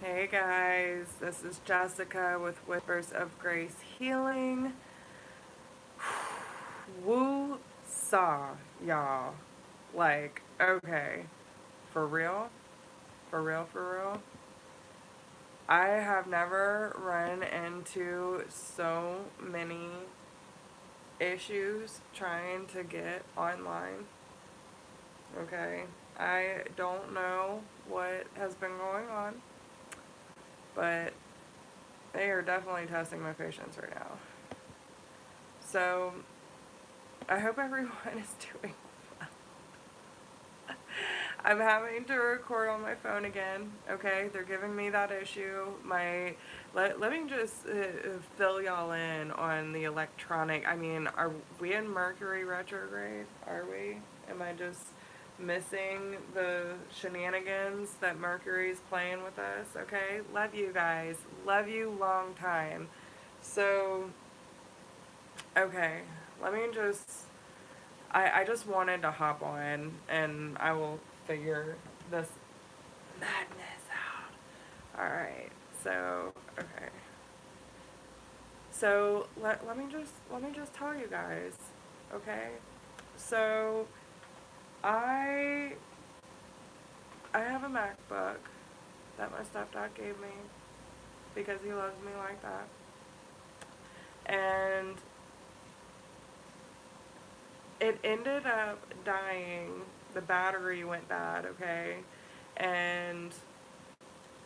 Hey guys, this is Jessica with Whispers of Grace Healing. Woo saw, y'all. Like, okay, for real? For real, for real? I have never run into so many issues trying to get online. Okay, I don't know what has been going on, but they are definitely testing my patience right now. So, I hope everyone is doing well. I'm having to record on my phone again. Okay, they're giving me that issue. Let me just fill y'all in on the electronic. I mean, are we in Mercury retrograde? Are we? Am I just missing the shenanigans that Mercury's playing with us? Okay, love you guys. Love you long time. So, okay, let me just I just wanted to hop on and I will figure this madness out. Alright, so okay. So let me just tell you guys, okay? So I I have a MacBook that my stepdad gave me because he loves me like that. And it ended up dying. The battery went bad, okay? And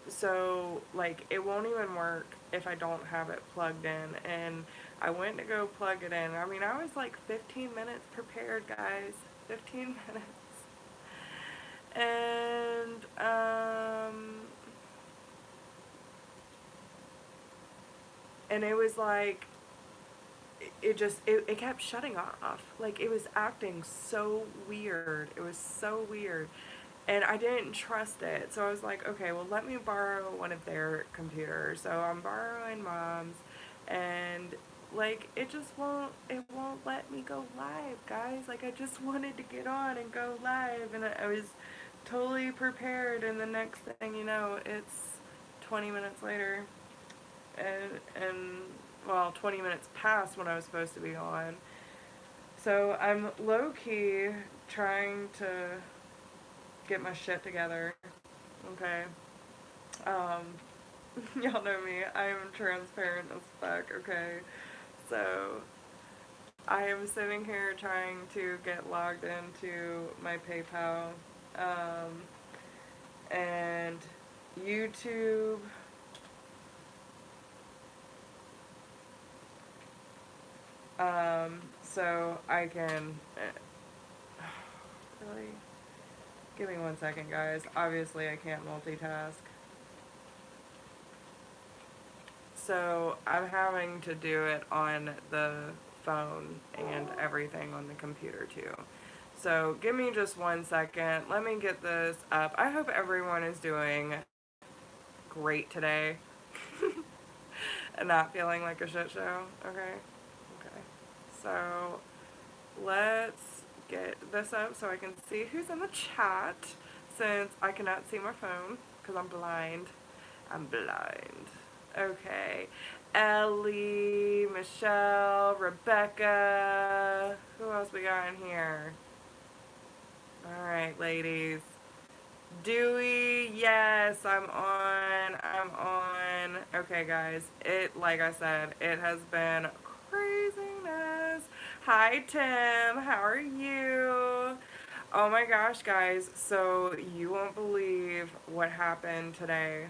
so, like, it won't even work if I don't have it plugged in. And I went to go plug it in. I mean, I was like 15 minutes prepared, guys. 15 minutes. And, and it was like, it kept shutting off. Like, it was acting so weird. It was so weird. And I didn't trust it. So I was like, okay, well, let me borrow one of their computers. So I'm borrowing mom's, and like it won't let me go live, guys. Like, I just wanted to get on and go live, and I was totally prepared, and the next thing you know, it's 20 minutes later, and well, 20 minutes past when I was supposed to be on. So I'm low key trying to get my shit together. Okay. Um, y'all know me. I am transparent as fuck. Okay. So I am sitting here trying to get logged into my PayPal, and YouTube. So I can really give me 1 second, guys. Obviously, I can't multitask. So I'm having to do it on the phone and everything on the computer too. So give me just 1 second. Let me get this up. I hope everyone is doing great today and not feeling like a shit show. Okay? Okay. So let's get this up so I can see who's in the chat, since I cannot see my phone because I'm blind. I'm blind. Okay. Ellie, Michelle, Rebecca. Who else we got in here? Alright, ladies. Dewey, yes, I'm on. I'm on. Okay, guys. Like I said, it has been craziness. Hi, Tim. How are you? Oh my gosh, guys. So, you won't believe what happened today.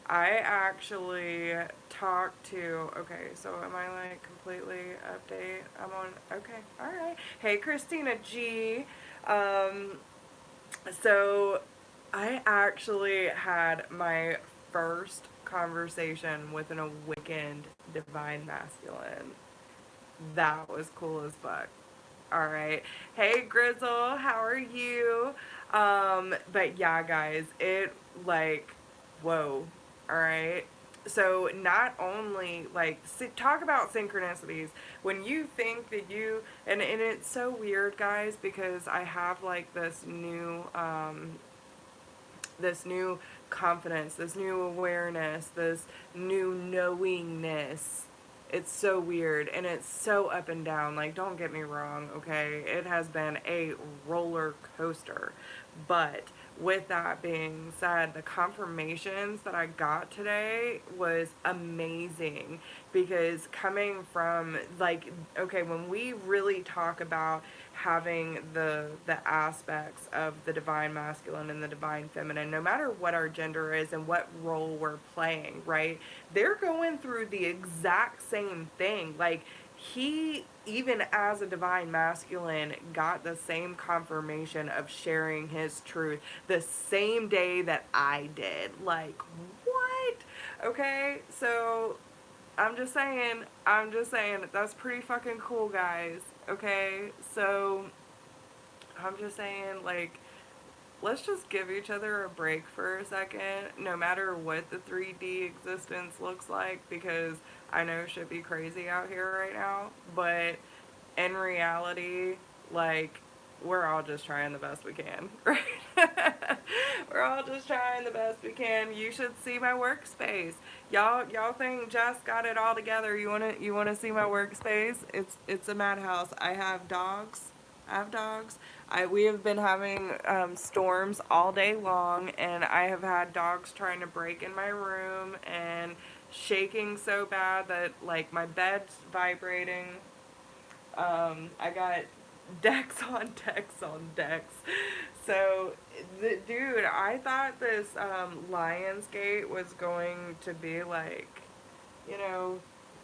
I actually talked to, okay, so am I like completely update? I'm on, okay, alright. Hey, Christina G. Um, so I actually had my first conversation with an awakened divine masculine. That was cool as fuck. Alright. Hey, Grizzle, how are you? But yeah, guys, it like, whoa. Alright. So not only like talk about synchronicities, when you think that you and it's so weird, guys, because I have like this new confidence, this new awareness, this new knowingness. It's so weird and it's so up and down. Like, don't get me wrong, okay? It has been a roller coaster. But with that being said, the confirmations that I got today was amazing, because coming from, like, okay, when we really talk about having the aspects of the divine masculine and the divine feminine, no matter what our gender is and what role we're playing, right? They're going through the exact same thing. Like, he, even as a divine masculine, got the same confirmation of sharing his truth the same day that I did. Like, what? Okay, so I'm just saying, that's pretty fucking cool, guys. Okay, so I'm just saying, like, let's just give each other a break for a second, no matter what the 3D existence looks like, because I know shit be crazy out here right now, but in reality, like, we're all just trying the best we can, right? We're all just trying the best we can. You should see my workspace. Y'all think Jess got it all together. You wanna see my workspace? It's a madhouse. I have dogs. We have been having storms all day long, and I have had dogs trying to break in my room and shaking so bad that, like, my bed's vibrating. I got decks on decks on decks. So, dude, I thought this Lionsgate was going to be like, you know,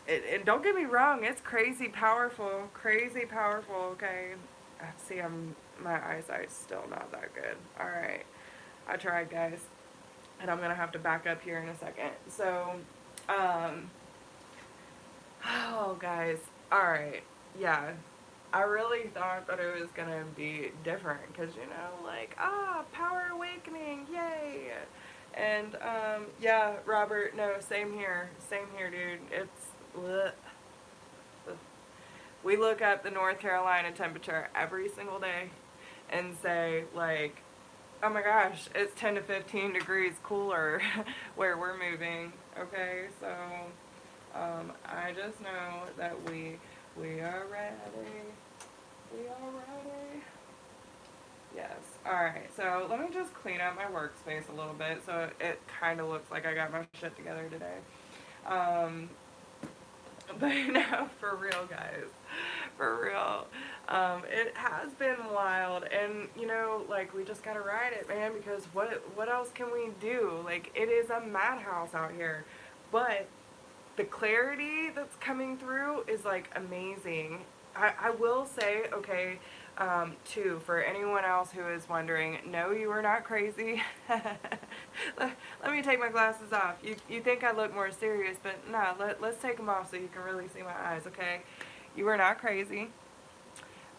and don't get me wrong, it's crazy powerful, okay? See, my eyesight's still not that good. Alright, I tried, guys. And I'm gonna have to back up here in a second. So, oh, guys, alright, yeah. I really thought that it was gonna be different, because, you know, like, power awakening, yay! And, yeah, Robert, no, same here, dude. It's, bleh. We look up the North Carolina temperature every single day and say, like, oh my gosh, it's 10 to 15 degrees cooler where we're moving, okay? So, I just know that we are ready. We are ready. Yes. Alright, so let me just clean up my workspace a little bit so it kind of looks like I got my shit together today. But no, for real, guys. For real. It has been wild, and, you know, like, we just gotta ride it, man, because what else can we do? Like, it is a madhouse out here. But the clarity that's coming through is, like, amazing. I will say, okay, too, for anyone else who is wondering, no, you are not crazy. Let me take my glasses off. You think I look more serious, but no, let's take them off so you can really see my eyes, okay? You are not crazy.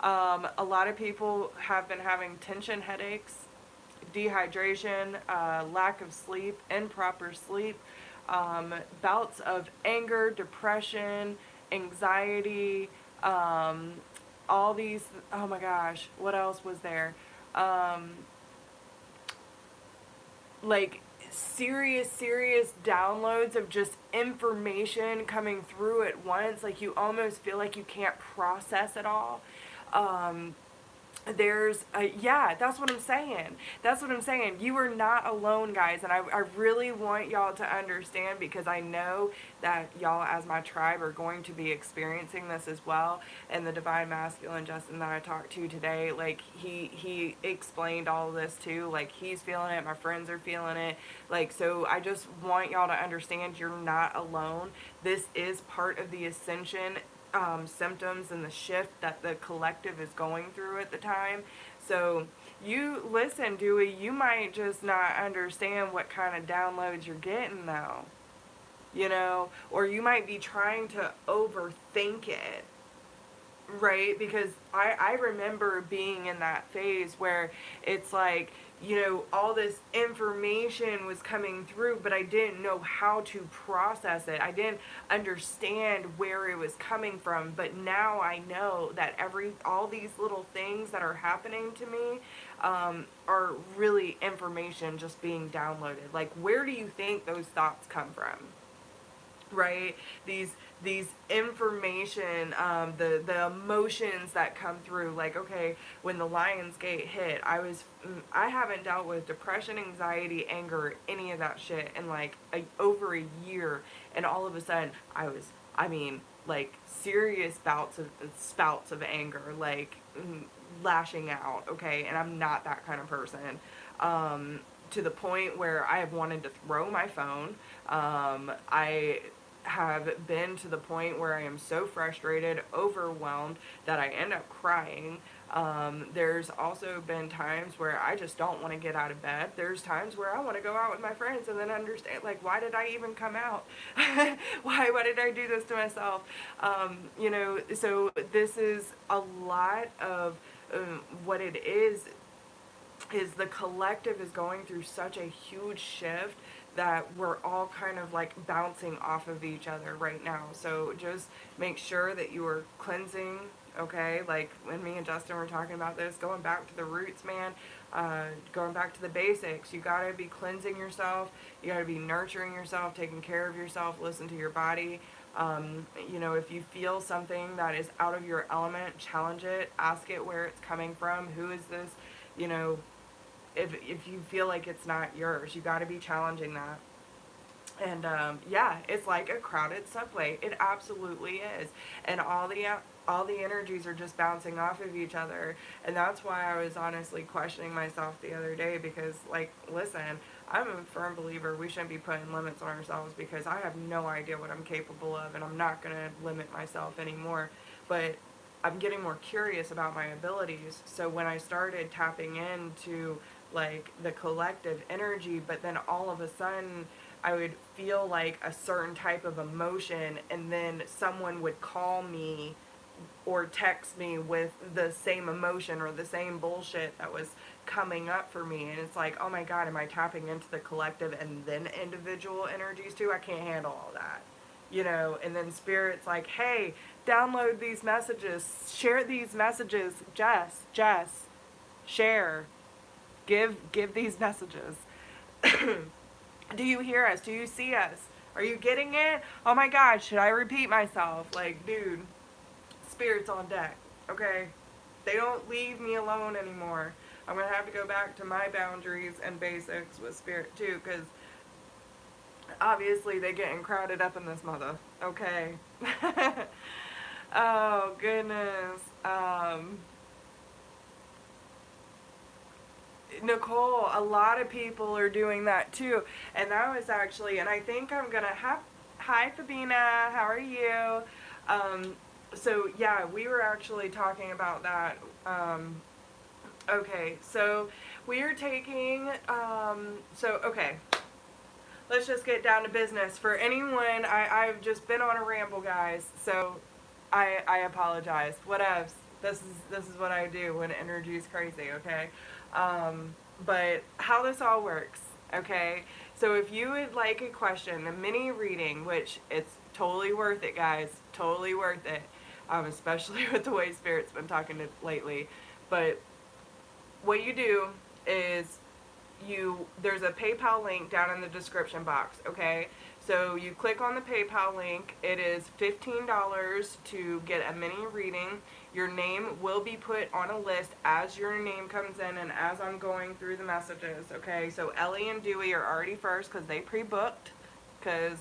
A lot of people have been having tension headaches, dehydration, lack of sleep, improper sleep, bouts of anger, depression, anxiety, all these, oh my gosh, what else was there? Like, serious downloads of just information coming through at once. Like, you almost feel like you can't process it all. Yeah, that's what I'm saying. You are not alone, guys, and I really want y'all to understand, because I know that y'all, as my tribe, are going to be experiencing this as well. And the divine masculine Justin that I talked to today, like, he explained all of this too. Like, he's feeling it, my friends are feeling it. Like, so I just want y'all to understand you're not alone. This is part of the ascension symptoms and the shift that the collective is going through at the time. So you listen, Dewey, you might just not understand what kind of downloads you're getting though, you know, or you might be trying to overthink it, right? Because I remember being in that phase where it's like, all this information was coming through, but I didn't know how to process it. I didn't understand where it was coming from. But now I know that all these little things that are happening to me are really information just being downloaded. Like, where do you think those thoughts come from? Right, these information, the emotions that come through, like, okay, when the Lionsgate hit, I haven't dealt with depression, anxiety, anger, any of that shit in like over a year, and all of a sudden I mean, like, serious spouts of anger, like, lashing out, okay, and I'm not that kind of person, to the point where I have wanted to throw my phone. I have been to the point where I am so frustrated, overwhelmed, that I end up crying. There's also been times where I just don't want to get out of bed. There's times where I want to go out with my friends and then understand, like, why did I even come out? Why did I do this to myself? So this is a lot of what it is the collective is going through such a huge shift that we're all kind of like bouncing off of each other right now. So just make sure that you are cleansing, okay? Like when me and Justin were talking about this, going back to the roots, man, going back to the basics. You gotta be cleansing yourself. You gotta be nurturing yourself, taking care of yourself, listen to your body. If you feel something that is out of your element, challenge it, ask it where it's coming from. Who is this? If you feel like it's not yours, you got to be challenging that. And it's like a crowded subway. It absolutely is, and all the energies are just bouncing off of each other. And that's why I was honestly questioning myself the other day, because, like, listen, I'm a firm believer we shouldn't be putting limits on ourselves, because I have no idea what I'm capable of, and I'm not going to limit myself anymore. But I'm getting more curious about my abilities. So when I started tapping into like the collective energy, but then all of a sudden I would feel like a certain type of emotion, and then someone would call me or text me with the same emotion or the same bullshit that was coming up for me. And it's like, oh my God, am I tapping into the collective and then individual energies too? I can't handle all that. And then Spirit's like, hey, download these messages, share these messages, Jess, share, give these messages. Do you hear us? Do you see us? Are you getting it? Oh my God, should I repeat myself? Like, dude, Spirit's on deck, okay? They don't leave me alone anymore. I'm going to have to go back to my boundaries and basics with Spirit too, because obviously they getting crowded up in this mother, okay? Oh, goodness. Nicole, a lot of people are doing that too. And that was actually, and I think I'm going to have, hi Fabina, how are you? So yeah, we were actually talking about that. Okay, so we are taking, okay, let's just get down to business. For anyone, I've just been on a ramble, guys, so I apologize. Whatevs. This is what I do when energy is crazy, okay? But how this all works, okay? So if you would like a question, a mini reading, which it's totally worth it, guys, totally worth it, especially with the way Spirit's been talking to lately. But what you do is there's a PayPal link down in the description box, okay? So you click on the PayPal link. It is $15 to get a mini reading. Your name will be put on a list as your name comes in and as I'm going through the messages, okay? So Ellie and Dewey are already first because they pre-booked, because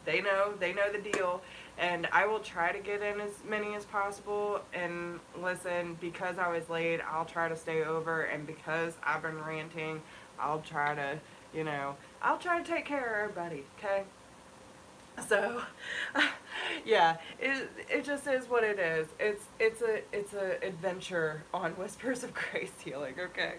they know the deal. And I will try to get in as many as possible. And listen, because I was late, I'll try to stay over. And because I've been ranting, I'll try to, take care of everybody, okay? So, yeah, it just is what it is. It's a adventure on Whispers of Grace Healing, okay?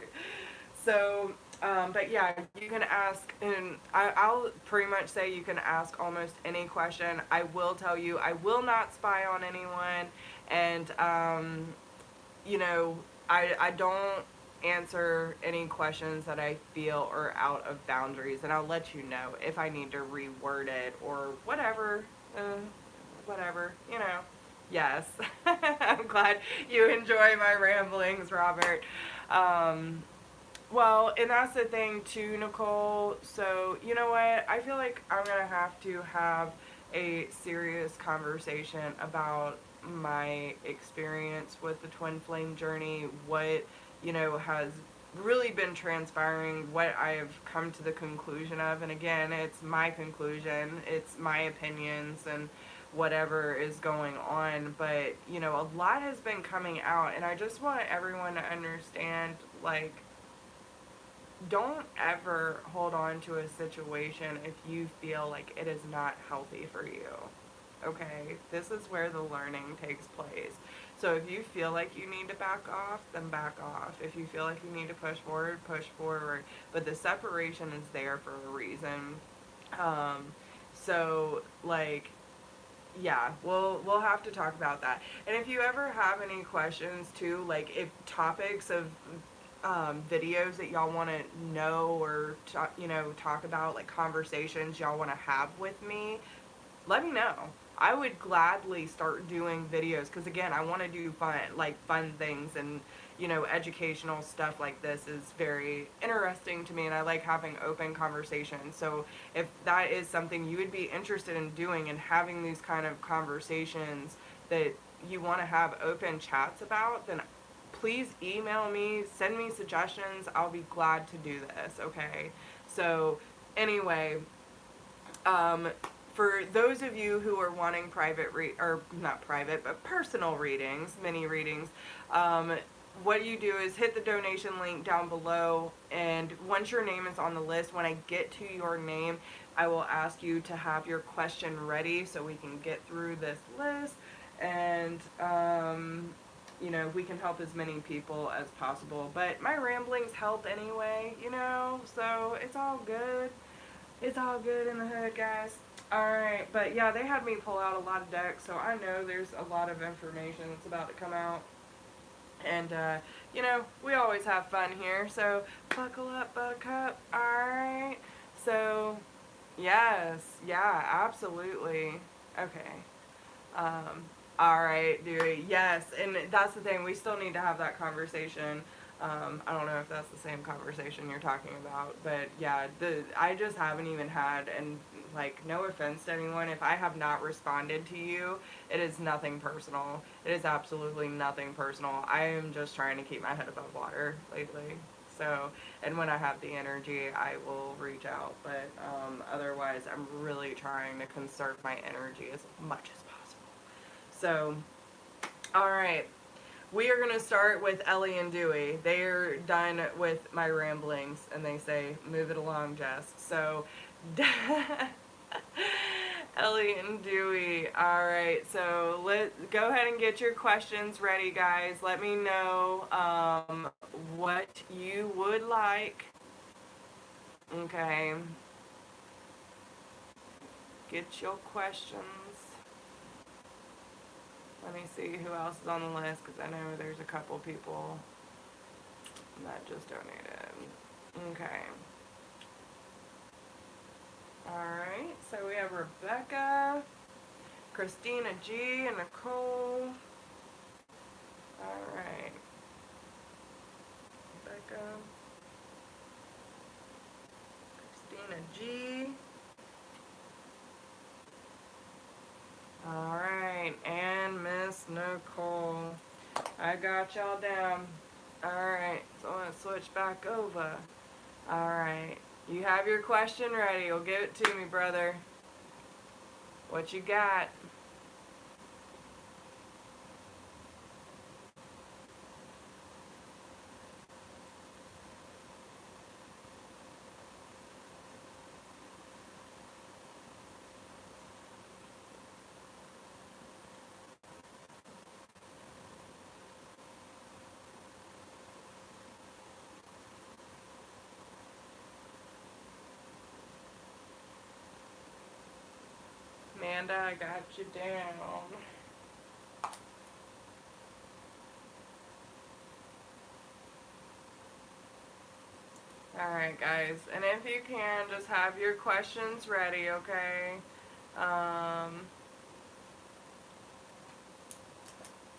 So, but yeah, you can ask, and I'll pretty much say you can ask almost any question. I will tell you, I will not spy on anyone, and, I don't answer any questions that I feel are out of boundaries, and I'll let you know if I need to reword it or whatever. Whatever, you know. Yes. I'm glad you enjoy my ramblings, Robert. Um, well, and that's the thing too, Nicole. So, you know what? I feel like I'm going to have to have a serious conversation about my experience with the twin flame journey, what, has really been transpiring, what I have come to the conclusion of. And again, it's my conclusion, it's my opinions, and whatever is going on. But, a lot has been coming out, and I just want everyone to understand, like, don't ever hold on to a situation if you feel like it is not healthy for you. Okay? This is where the learning takes place. So if you feel like you need to back off, then back off. If you feel like you need to push forward, push forward. But the separation is there for a reason. Um, so, like, yeah, we'll have to talk about that. And if you ever have any questions too, like if topics of videos that y'all want to know or talk about, like conversations y'all want to have with me, let me know. I would gladly start doing videos because again, I want to do fun things, and educational stuff like this is very interesting to me, and I like having open conversations. So if that is something you would be interested in doing and having these kind of conversations that you want to have open chats about, then please email me, send me suggestions. I'll be glad to do this. Okay. So anyway, for those of you who are wanting or not private, but personal readings, mini readings, what you do is hit the donation link down below, and once your name is on the list, when I get to your name, I will ask you to have your question ready so we can get through this list, and we can help as many people as possible. But my ramblings help anyway, so it's all good. It's all good in the hood, guys. Alright, but yeah, they had me pull out a lot of decks, so I know there's a lot of information that's about to come out. And, we always have fun here, so buckle up, buttercup. Alright. So, yes, yeah, absolutely. Okay. Alright, Dewey. Yes, and that's the thing. We still need to have that conversation. I don't know if that's the same conversation you're talking about, but yeah, I just haven't even had, and like, no offense to anyone, if I have not responded to you, it is nothing personal. It is absolutely nothing personal. I am just trying to keep my head above water lately. So, and when I have the energy, I will reach out, but otherwise, I'm really trying to conserve my energy as much as possible. So, alright. We are going to start with Ellie and Dewey. They're done with my ramblings, and they say, move it along, Jess. So, Ellie and Dewey. Alright, so go ahead and get your questions ready, guys. Let me know what you would like. Okay. Get your questions. Let me see who else is on the list, because I know there's a couple people that just donated. Okay. Alright, so we have Rebecca, Christina G, and Nicole. Alright. Rebecca, Christina G. Alright, and Miss Nicole. I got y'all down. Alright, so I'm going to switch back over. Alright, you have your question ready. Well, give it to me, brother. What you got? Amanda, I got you down. Alright, guys. And if you can, just have your questions ready, okay?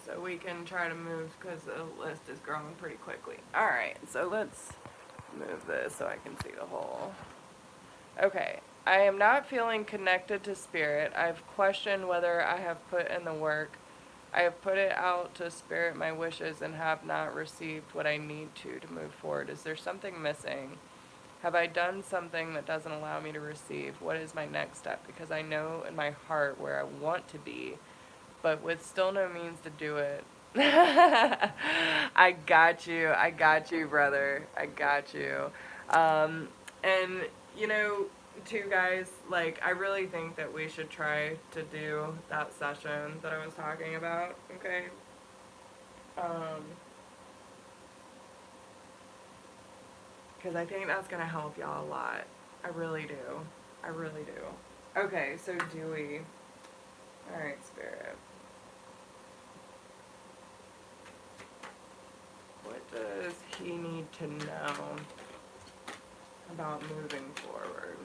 So we can try to move, because the list is growing pretty quickly. Alright, so let's move this so I can see the whole. Okay. I am not feeling connected to spirit. I've questioned whether I have put in the work. I have put it out to spirit my wishes and have not received what I need to move forward. Is there something missing? Have I done something that doesn't allow me to receive? What is my next step? Because I know in my heart where I want to be, but with still no means to do it. I got you. I got you, brother. I got you. And, you know, too, guys, like, I really think that we should try to do that session that I was talking about, okay? Because I think that's going to help y'all a lot. I really do. I really do. Okay, so Dewey. Alright, Spirit. What does he need to know about moving forward?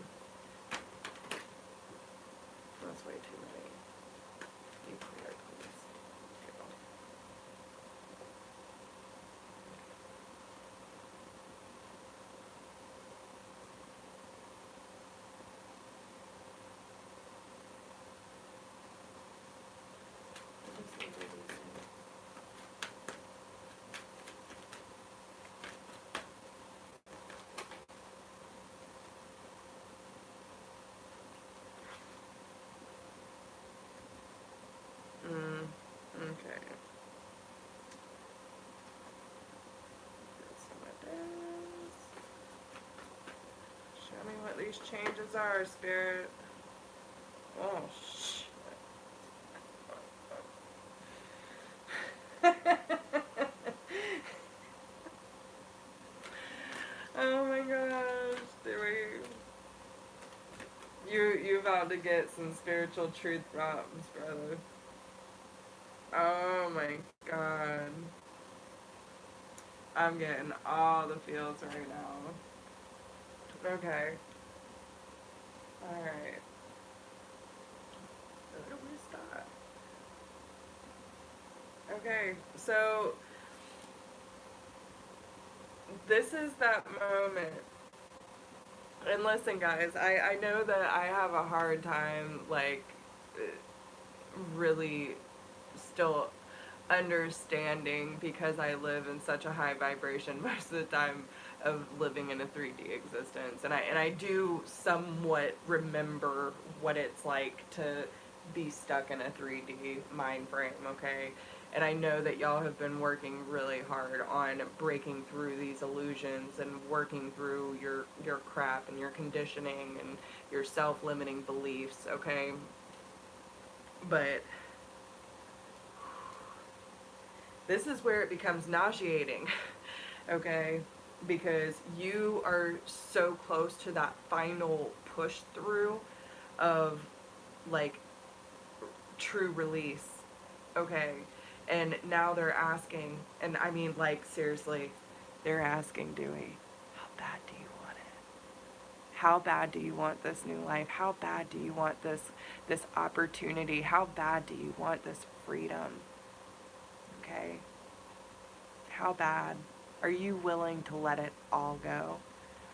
That's way too many. Be clear, please. Okay. That's what it is. Show me what these changes are, Spirit. Oh, shit. Oh my gosh, Dewey. You about to get some spiritual truth drops, brother. Oh my god. I'm getting all the feels right now. Okay. Alright. Where do we start? Okay, so this is that moment. And listen, guys, I know that I have a hard time, like, really still understanding, because I live in such a high vibration most of the time of living in a 3D existence, and I do somewhat remember what it's like to be stuck in a 3D mind frame, okay? And I know that y'all have been working really hard on breaking through these illusions and working through your crap and your conditioning and your self-limiting beliefs, okay? But this is where it becomes nauseating, okay? Because you are so close to that final push through of, like, true release, okay? And now they're asking, and I mean, like, seriously, they're asking, Dewey, how bad do you want it? How bad do you want this new life? How bad do you want this opportunity? How bad do you want this freedom? Okay? How bad? Are you willing to let it all go?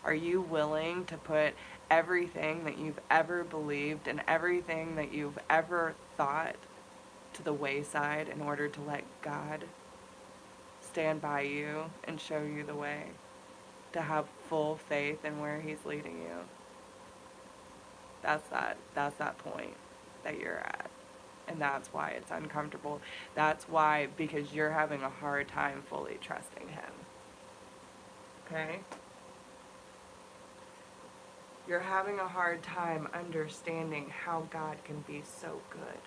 Are you willing to put everything that you've ever believed and everything that you've ever thought to the wayside in order to let God stand by you and show you the way? To have full faith in where He's leading you? That's that point that you're at. And that's why it's uncomfortable. That's why, because you're having a hard time fully trusting Him. Okay? You're having a hard time understanding how God can be so good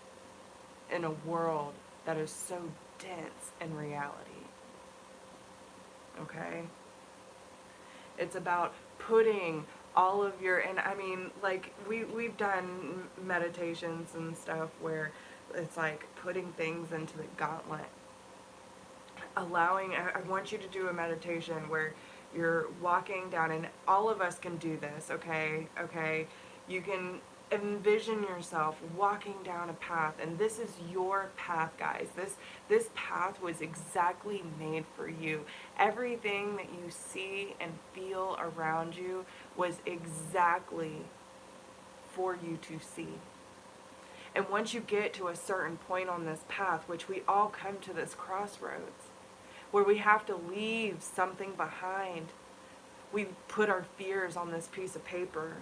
in a world that is so dense in reality. Okay? It's about putting all of your, and I mean, like, we've done meditations and stuff where it's like putting things into the gauntlet. I want you to do a meditation where you're walking down, and all of us can do this, okay? You can envision yourself walking down a path, and this is your path, guys. This path was exactly made for you. Everything that you see and feel around you was exactly for you to see. And once you get to a certain point on this path, which we all come to this crossroads, where we have to leave something behind, we put our fears on this piece of paper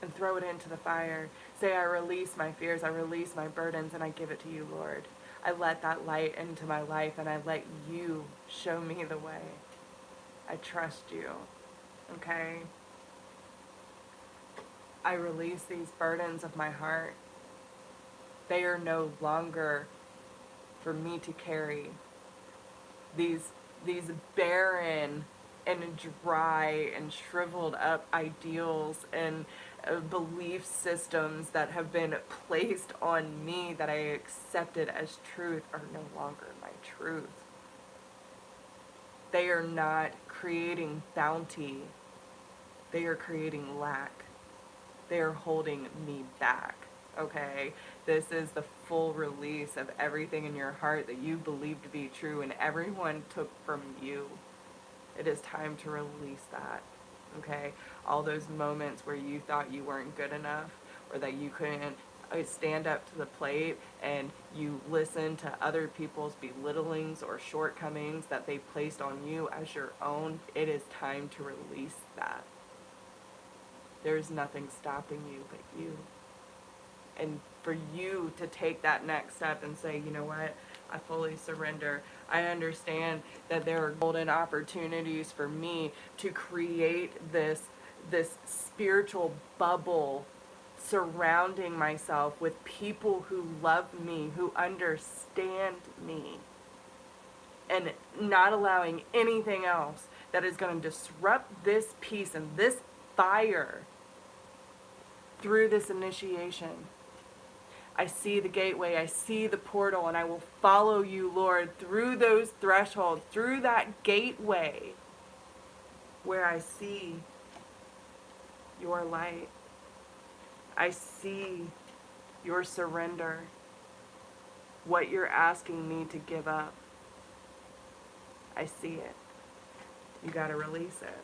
and throw it into the fire. Say, I release my fears, I release my burdens, and I give it to you, Lord. I let that light into my life, and I let you show me the way. I trust you, okay? I release these burdens of my heart. They are no longer for me to carry. These barren and dry and shriveled up ideals and belief systems that have been placed on me that I accepted as truth are no longer my truth. They are not creating bounty. They are creating lack. They are holding me back, okay? This is the full release of everything in your heart that you believe to be true and everyone took from you. It is time to release that, okay? All those moments where you thought you weren't good enough or that you couldn't stand up to the plate, and you listened to other people's belittlings or shortcomings that they placed on you as your own. It is time to release that. There's nothing stopping you but you. And for you to take that next step and say, you know what, I fully surrender. I understand that there are golden opportunities for me to create this spiritual bubble surrounding myself with people who love me, who understand me, and not allowing anything else that is going to disrupt this peace and this fire through this initiation. I see the gateway, I see the portal, and I will follow you, Lord, through those thresholds, through that gateway where I see your light. I see your surrender, what you're asking me to give up. I see it. You got to release it.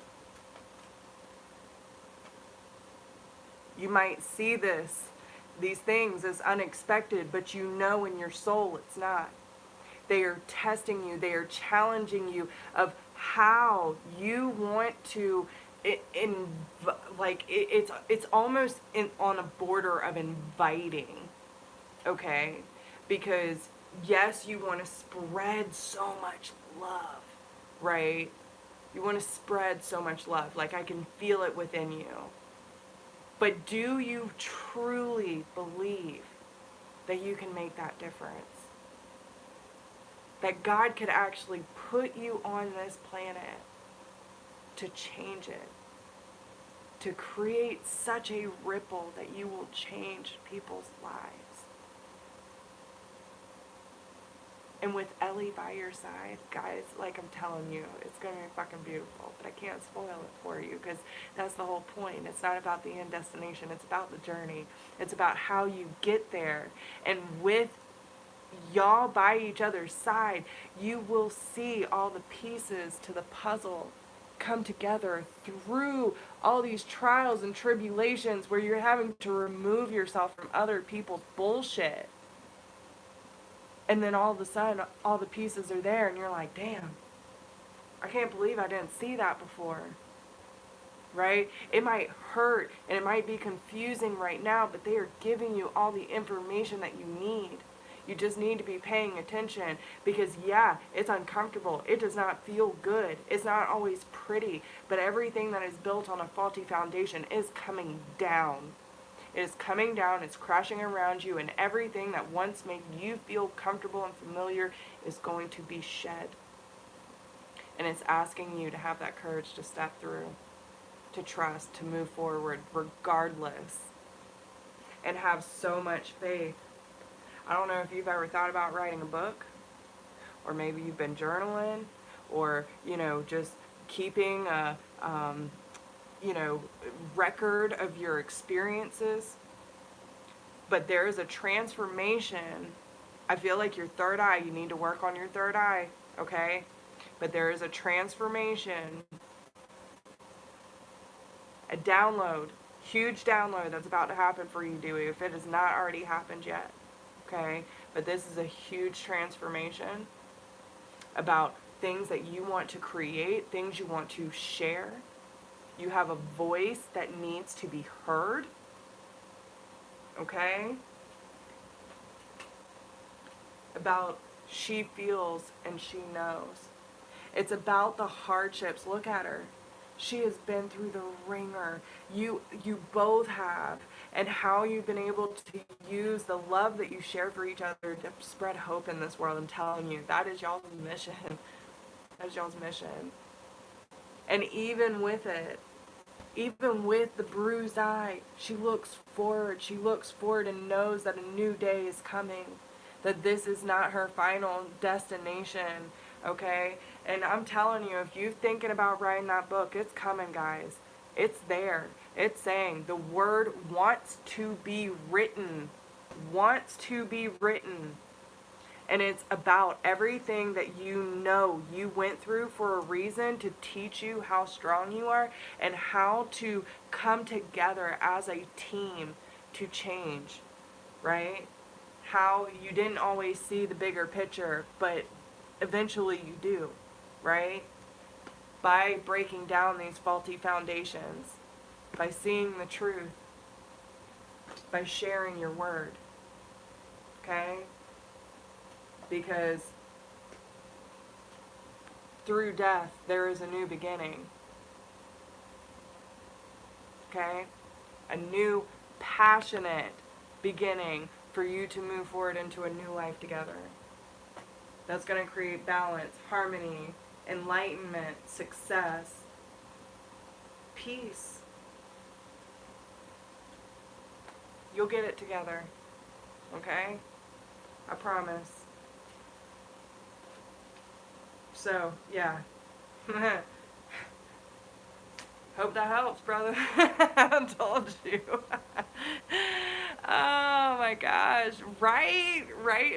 You might see these things as unexpected, but you know in your soul it's not. They are testing you. They are challenging you of how you want to, it's almost on a border of inviting, okay? Because yes, you want to spread so much love, right? You want to spread so much love. Like, I can feel it within you. But do you truly believe that you can make that difference? That God could actually put you on this planet to change it, to create such a ripple that you will change people's lives. And with Ellie by your side, guys, like I'm telling you, it's going to be fucking beautiful. But I can't spoil it for you because that's the whole point. It's not about the end destination. It's about the journey. It's about how you get there. And with y'all by each other's side, you will see all the pieces to the puzzle come together through all these trials and tribulations where you're having to remove yourself from other people's bullshit. And then all of a sudden, all the pieces are there, and you're like, damn, I can't believe I didn't see that before, right? It might hurt, and it might be confusing right now, but they are giving you all the information that you need. You just need to be paying attention because, yeah, it's uncomfortable. It does not feel good. It's not always pretty, but everything that is built on a faulty foundation is coming down. It is coming down, it's crashing around you, and everything that once made you feel comfortable and familiar is going to be shed. And it's asking you to have that courage to step through, to trust, to move forward regardless, and have so much faith. I don't know if you've ever thought about writing a book, or maybe you've been journaling, or, just keeping a, record of your experiences. But there is a transformation. I feel like your third eye, you need to work on your third eye, okay? But there is a transformation, a download, huge download that's about to happen for you, Dewey, if it has not already happened yet, okay? But this is a huge transformation about things that you want to create, things you want to share. You have a voice that needs to be heard, okay? About she feels and she knows. It's about the hardships. Look at her. She has been through the ringer. You both have. And how you've been able to use the love that you share for each other to spread hope in this world. I'm telling you, that is y'all's mission. That is y'all's mission. And even with it, even with the bruised eye, she looks forward. She looks forward and knows that a new day is coming. That this is not her final destination, okay? And I'm telling you, if you're thinking about writing that book, it's coming, guys. It's there. It's saying the word wants to be written. Wants to be written. And it's about everything that you went through for a reason, to teach you how strong you are and how to come together as a team to change, right? How you didn't always see the bigger picture, but eventually you do, right? By breaking down these faulty foundations, by seeing the truth, by sharing your word, okay? Because through death, there is a new beginning, okay? A new, passionate beginning for you to move forward into a new life together. That's going to create balance, harmony, enlightenment, success, peace. You'll get it together, okay? I promise. So, yeah. Hope that helps, brother. I told you. Oh my gosh. Right,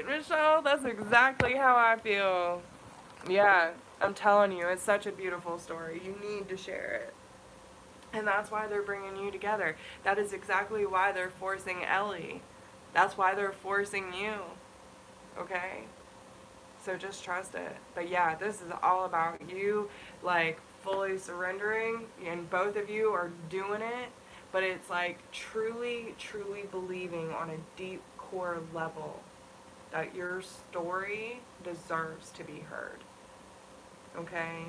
Michelle? That's exactly how I feel. Yeah, I'm telling you, it's such a beautiful story. You need to share it. And that's why they're bringing you together. That is exactly why they're forcing Ellie. That's why they're forcing you. Okay? So just trust it. But yeah, this is all about you, like, fully surrendering, and both of you are doing it, but it's like truly, truly believing on a deep core level that your story deserves to be heard. Okay?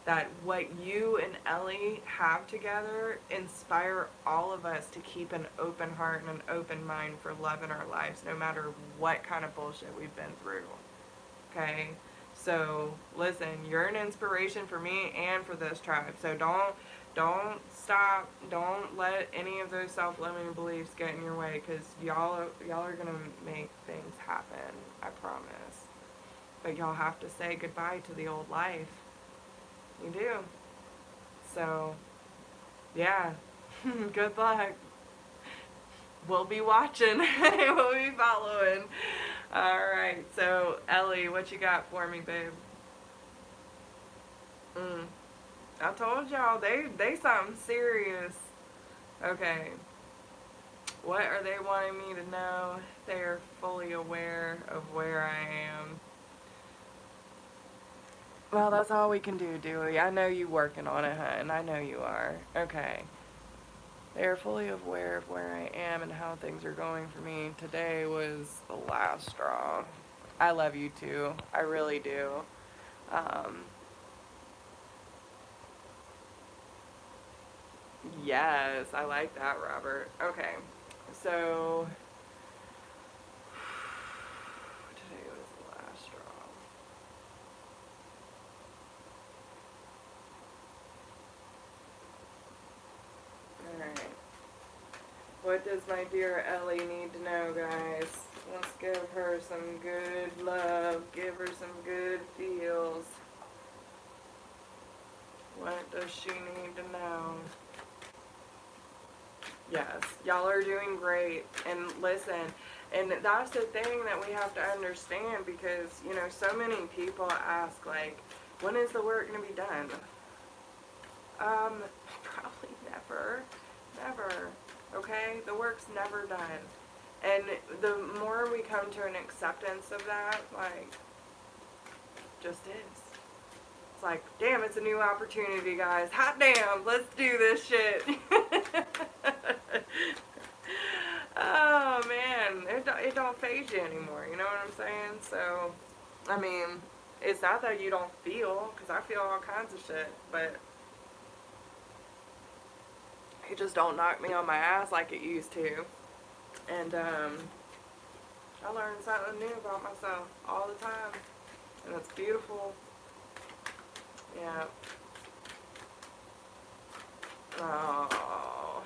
That what you and Ellie have together inspire all of us to keep an open heart and an open mind for love in our lives, no matter what kind of bullshit we've been through. Okay, so listen, you're an inspiration for me and for this tribe. So don't stop. Don't let any of those self-limiting beliefs get in your way, because y'all are gonna make things happen. I promise. But y'all have to say goodbye to the old life. You do. So yeah, good luck. We'll be watching. We'll be following. Alright, so Ellie, what you got for me, babe? I told y'all, they something serious. Okay. What are they wanting me to know? They are fully aware of where I am. Well, that's all we can do, Dewey. I know you working on it, hun. I know you are. Okay. They are fully aware of where I am and how things are going for me. Today was the last straw. I love you too. I really do. Yes, I like that, Robert. Okay. So today was the last straw. Alright. What does my dear Ellie need to know, guys? Let's give her some good love. Give her some good feels. What does she need to know? Yes, y'all are doing great. And listen, and that's the thing that we have to understand, because, you know, so many people ask, like, when is the work going to be done? Probably never. Never. Okay? The work's never done. And the more we come to an acceptance of that, like, just is. It's like, damn, it's a new opportunity, guys. Hot damn, let's do this shit. Oh, man. It don't phase you anymore, you know what I'm saying? So, I mean, it's not that you don't feel, because I feel all kinds of shit, but it just don't knock me on my ass like it used to. And, I learn something new about myself all the time, and it's beautiful. Yeah. Oh.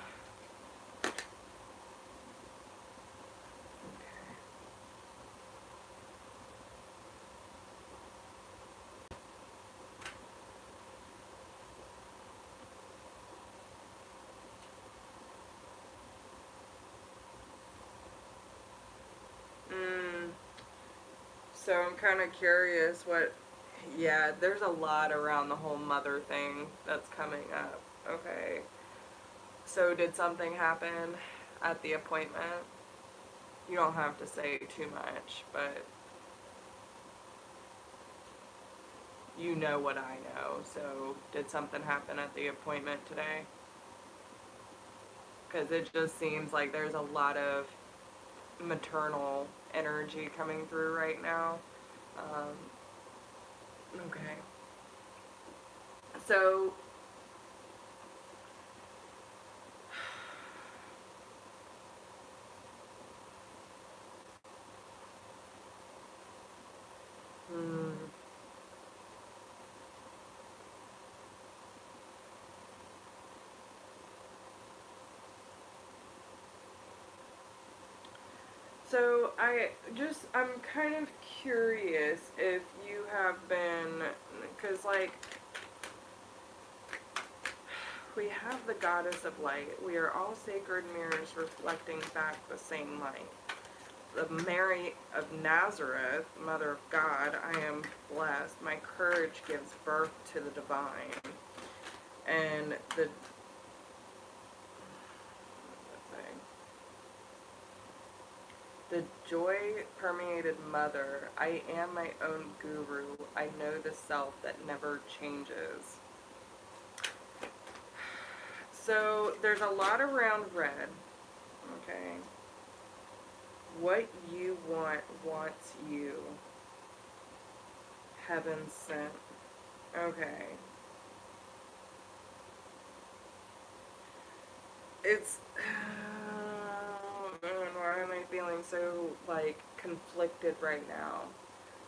So I'm kind of curious what, yeah, there's a lot around the whole mother thing that's coming up. Okay. So did something happen at the appointment? You don't have to say too much, but you know what I know. So did something happen at the appointment today? Because it just seems like there's a lot of maternal energy coming through right now. Okay. So, hmm. So I'm kind of curious if you have been, because like, we have the goddess of light. We are all sacred mirrors reflecting back the same light. The Mary of Nazareth, Mother of God, I am blessed. My courage gives birth to the divine. And the joy permeated mother. I am my own guru. I know the self that never changes. So there's a lot around red. Okay. What you want wants you. Heaven sent. Okay. It's why am I feeling so like conflicted right now?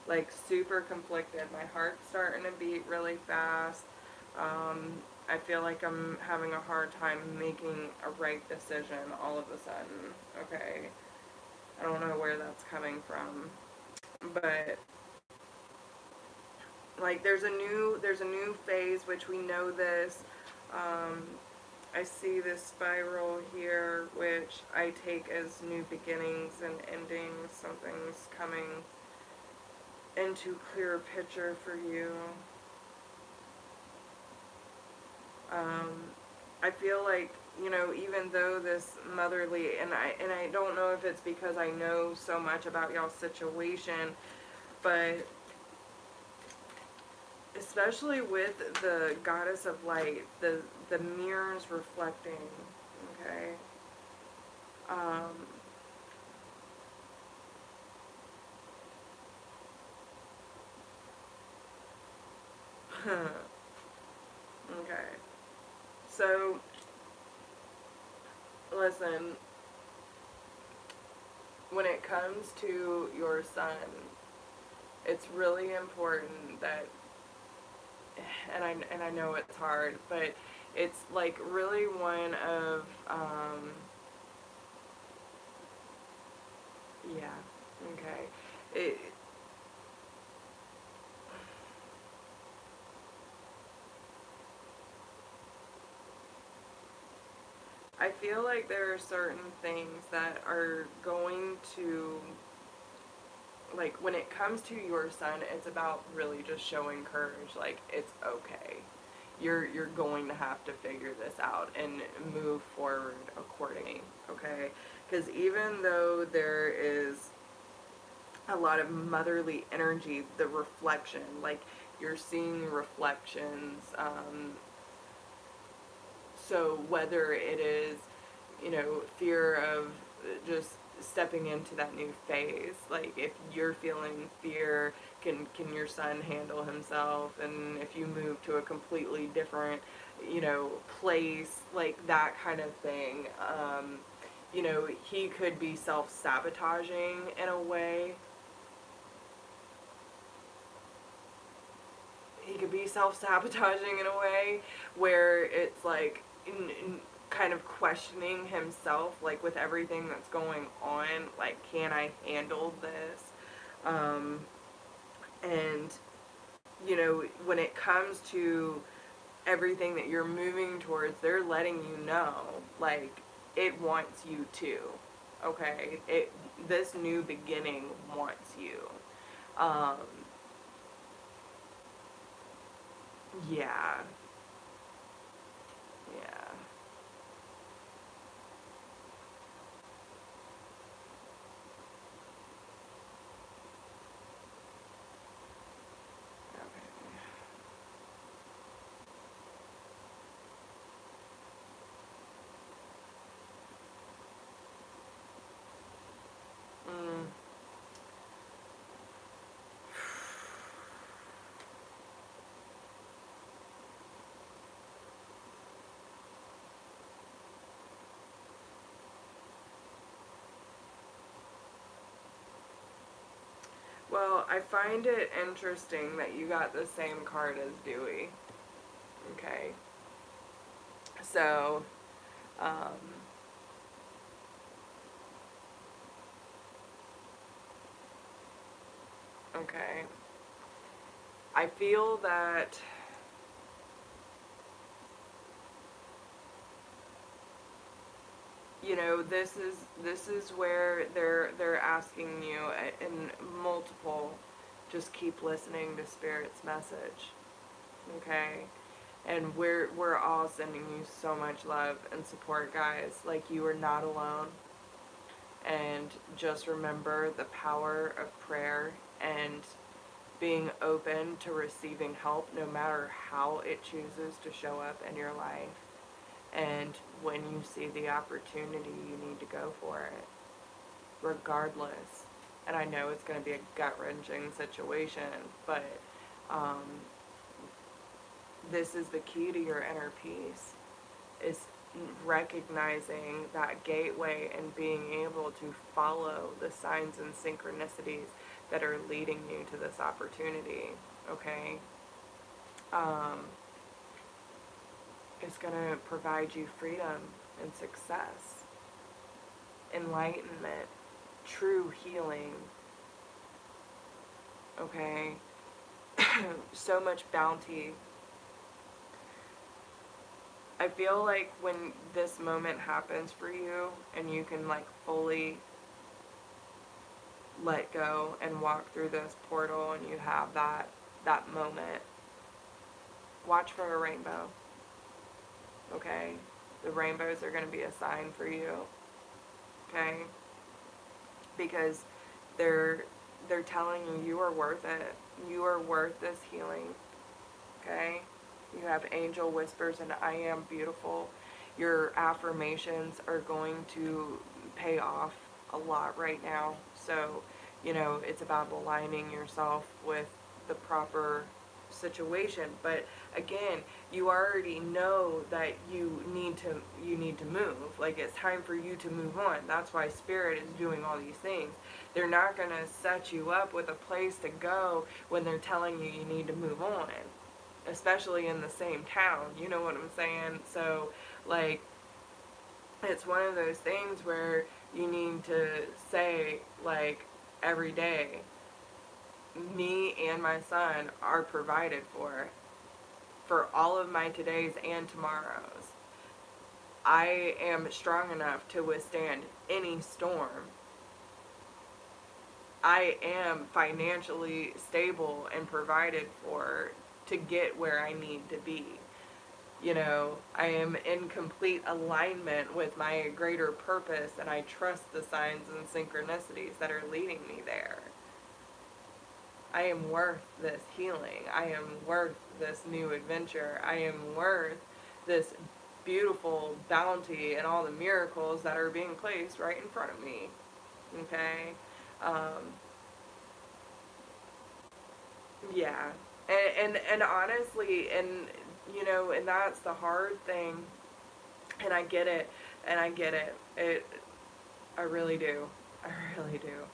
Like super conflicted. My heart's starting to beat really fast. I feel like I'm having a hard time making a right decision all of a sudden. Okay. I don't know where that's coming from. But like there's a new phase, which we know this. I see this spiral here, which I take as new beginnings and endings. Something's coming into clearer picture for you. I feel like, you know, even though this motherly, and I don't know if it's because I know so much about y'all's situation, but especially with the goddess of light, the mirrors reflecting, okay? Okay. So, listen, when it comes to your son, it's really important that, and I know it's hard, but it's like really one of, yeah, okay. It, I feel like there are certain things that are going to, like, when it comes to your son, it's about really just showing courage. Like, it's okay. You're going to have to figure this out and move forward accordingly, okay? Because even though there is a lot of motherly energy, the reflection, like, you're seeing reflections, so whether it is, fear of just stepping into that new phase, like if you're feeling fear, can your son handle himself? And if you move to a completely different, place, like that kind of thing, he could be self-sabotaging in a way. He could be self-sabotaging in a way where it's like kind of questioning himself, like with everything that's going on, like, can I handle this? um, and when it comes to everything that you're moving towards, they're letting you know, like, it wants you too, okay? This new beginning wants you. um, yeah. Yeah. Okay. Mm. Well, I find it interesting that you got the same card as Dewey. Okay. So, um, okay. I feel that, this is where they're asking you in multiple, just keep listening to Spirit's message. Okay? And we're all sending you so much love and support, guys. Like, you are not alone. And just remember the power of prayer and being open to receiving help no matter how it chooses to show up in your life. And when you see the opportunity, you need to go for it, regardless. And I know it's going to be a gut-wrenching situation, but um, this is the key to your inner peace, is recognizing that gateway and being able to follow the signs and synchronicities that are leading you to this opportunity, okay? Um, it's going to provide you freedom and success, enlightenment, true healing, okay? So much bounty. I feel like when this moment happens for you and you can, like, fully let go and walk through this portal and you have that moment, watch for a rainbow. Okay? The rainbows are going to be a sign for you. Okay? Because they're telling you you are worth it. You are worth this healing. Okay? You have angel whispers and I am beautiful. Your affirmations are going to pay off a lot right now. So, it's about aligning yourself with the proper situation. But again, you already know that you need to move. Like, it's time for you to move on. That's why Spirit is doing all these things. They're not going to set you up with a place to go when they're telling you you need to move on, especially in the same town. You know what I'm saying? So, like, it's one of those things where you need to say, like, every day, me and my son are provided for all of my todays and tomorrows. I am strong enough to withstand any storm. I am financially stable and provided for to get where I need to be. You know, I am in complete alignment with my greater purpose, and I trust the signs and synchronicities that are leading me there. I am worth this healing. I am worth this new adventure. I am worth this beautiful bounty and all the miracles that are being placed right in front of me. Okay? Um, yeah. And honestly, and you know, and that's the hard thing, and I get it, and I get it. I really do. I really do.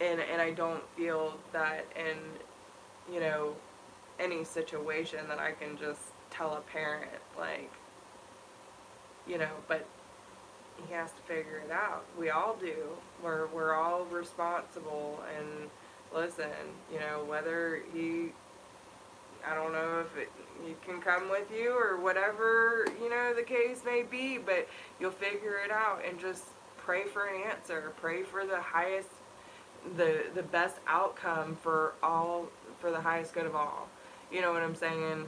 And I don't feel that in, you know, any situation that I can just tell a parent, like, you know, but he has to figure it out. We all do. We're all responsible, and listen, you know, whether I don't know if he can come with you or whatever, you know, the case may be, but you'll figure it out, and just pray for an answer. Pray for the highest, the best outcome for all, for the highest good of all. You know what I'm saying?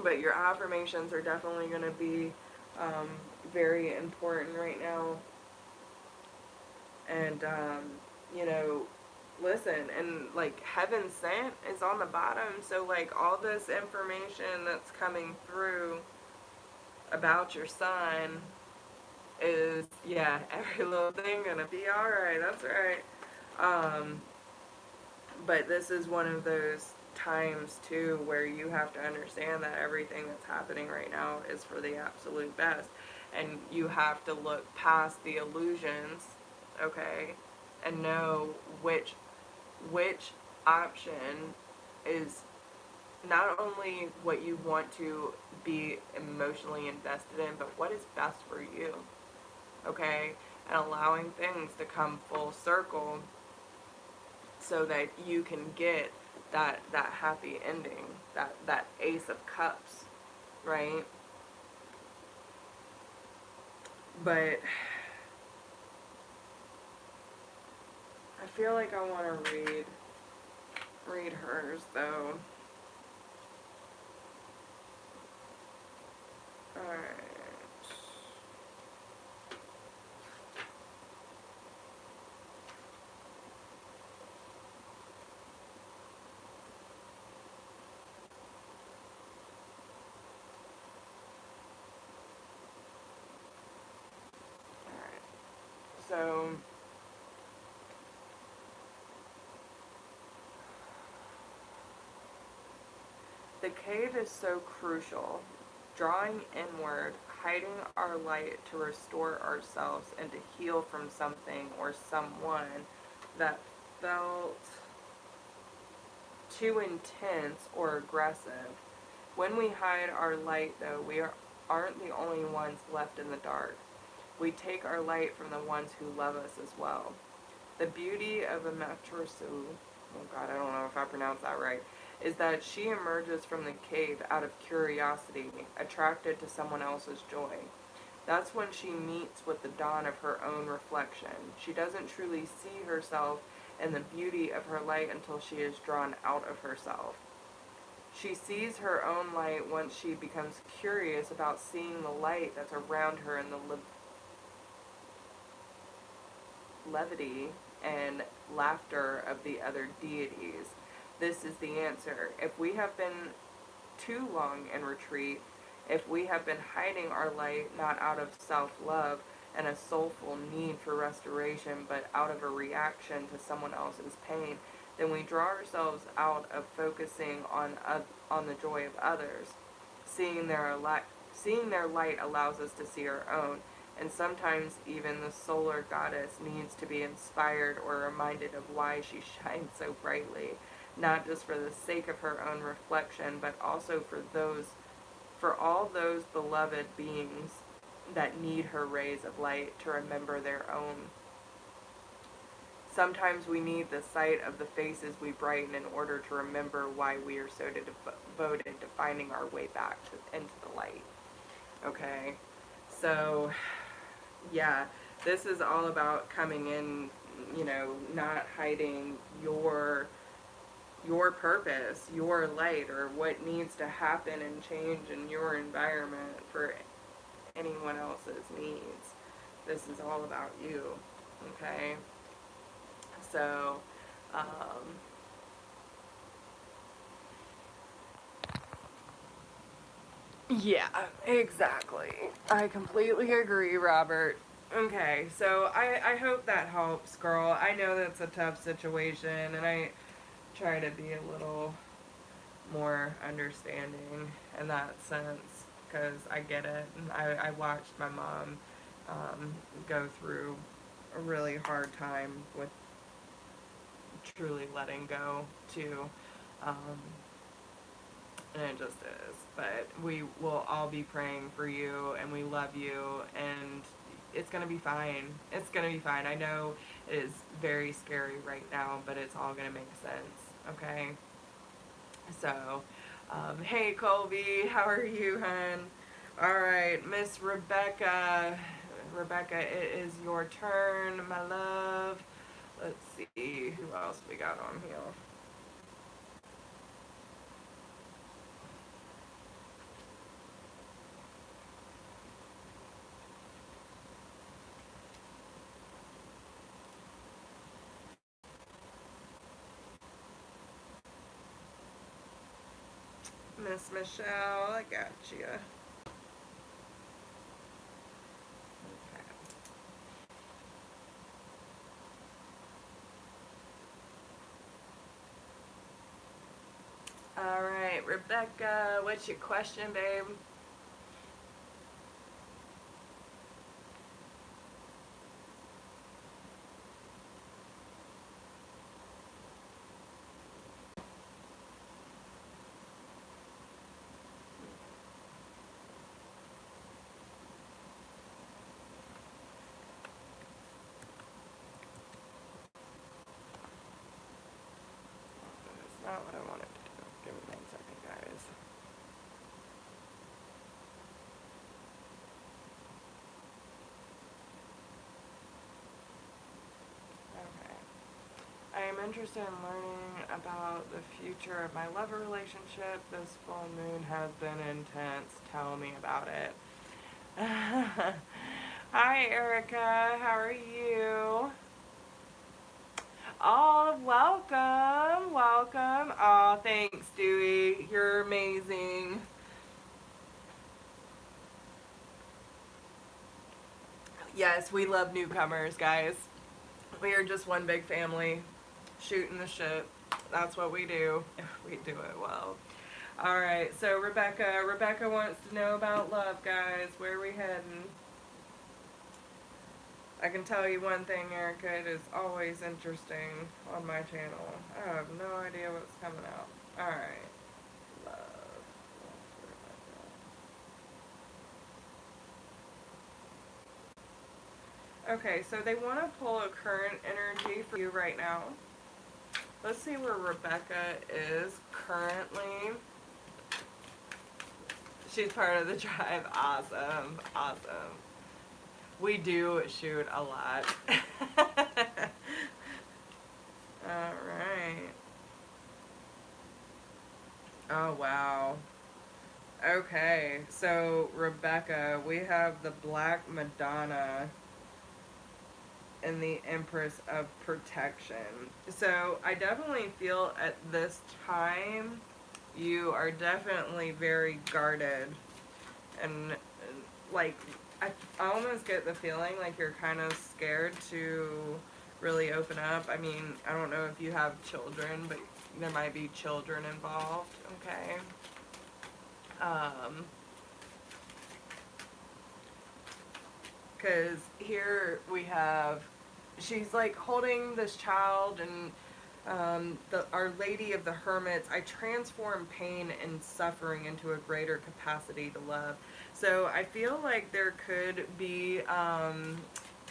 But your affirmations are definitely going to be very important right now. And, you know, listen, and like heaven sent is on the bottom. So, like, all this information that's coming through about your son is, yeah, every little thing gonna be alright. That's right. Um, but this is one of those times too where you have to understand that everything that's happening right now is for the absolute best, and you have to look past the illusions, okay, and know which option is not only what you want to be emotionally invested in, but what is best for you, okay, and allowing things to come full circle so that you can get that happy ending, that Ace of Cups, right? But I feel like I want to read hers though. Alright. Alright. So the cave is so crucial, drawing inward, hiding our light to restore ourselves and to heal from something or someone that felt too intense or aggressive. When we hide our light, though, aren't the only ones left in the dark. We take our light from the ones who love us as well. The beauty of a matrosu, oh God, I don't know if I pronounced that right, is that she emerges from the cave out of curiosity, attracted to someone else's joy. That's when she meets with the dawn of her own reflection. She doesn't truly see herself and the beauty of her light until she is drawn out of herself. She sees her own light once she becomes curious about seeing the light that's around her in the levity and laughter of the other deities. This is the answer. If we have been too long in retreat, if we have been hiding our light not out of self-love and a soulful need for restoration, but out of a reaction to someone else's pain, then we draw ourselves out of focusing on the joy of others. Seeing their light allows us to see our own, and sometimes even the solar goddess needs to be inspired or reminded of why she shines so brightly, not just for the sake of her own reflection, but also for all those beloved beings that need her rays of light to remember their own Sometimes we need the sight of the faces we brighten in order to remember why we are so devoted to finding our way back into the light. Okay? So, yeah, this is all about coming in, you know, not hiding your purpose, your light, or what needs to happen and change in your environment for anyone else's needs. This is all about you, okay? So, yeah, exactly. I completely agree, Robert. Okay, so I hope that helps, girl. I know that's a tough situation, and I try to be a little more understanding in that sense because I get it. And I watched my mom go through a really hard time with truly letting go, too. Um, and it just is. But we will all be praying for you, and we love you, and it's going to be fine. It's going to be fine. I know it is very scary right now, but it's all going to make sense, okay? So, hey Colby, how are you, hun? All right, Miss Rebecca. Rebecca, it is your turn, my love. Let's see who else we got on here. Miss Michelle, I got you. Okay. All right, Rebecca, what's your question, babe? That's not what I wanted to do. Give me 1 second, guys. Okay. I am interested in learning about the future of my lover relationship. This full moon has been intense. Tell me about it. Hi, Erica. How are you? Oh, welcome. Welcome. Oh, thanks, Dewey. You're amazing. Yes, we love newcomers, guys. We are just one big family shooting the shit. That's what we do. We do it well. All right, so Rebecca wants to know about love, guys. Where are we heading? I can tell you one thing, Erica. It is always interesting on my channel. I have no idea what's coming out. All right, love. Okay, so they want to pull a current energy for you right now. Let's see where Rebecca is currently. She's part of the tribe. Awesome. Awesome. We do shoot a lot. Alright. Oh, wow. Okay, so Rebecca, we have the Black Madonna and the Empress of Protection. So I definitely feel at this time you are definitely very guarded and like I almost get the feeling like you're kind of scared to really open up. I mean, I don't know if you have children, but there might be children involved, okay? Because here we have, she's like holding this child and Our Lady of the Hermits, I transform pain and suffering into a greater capacity to love. So I feel like there could be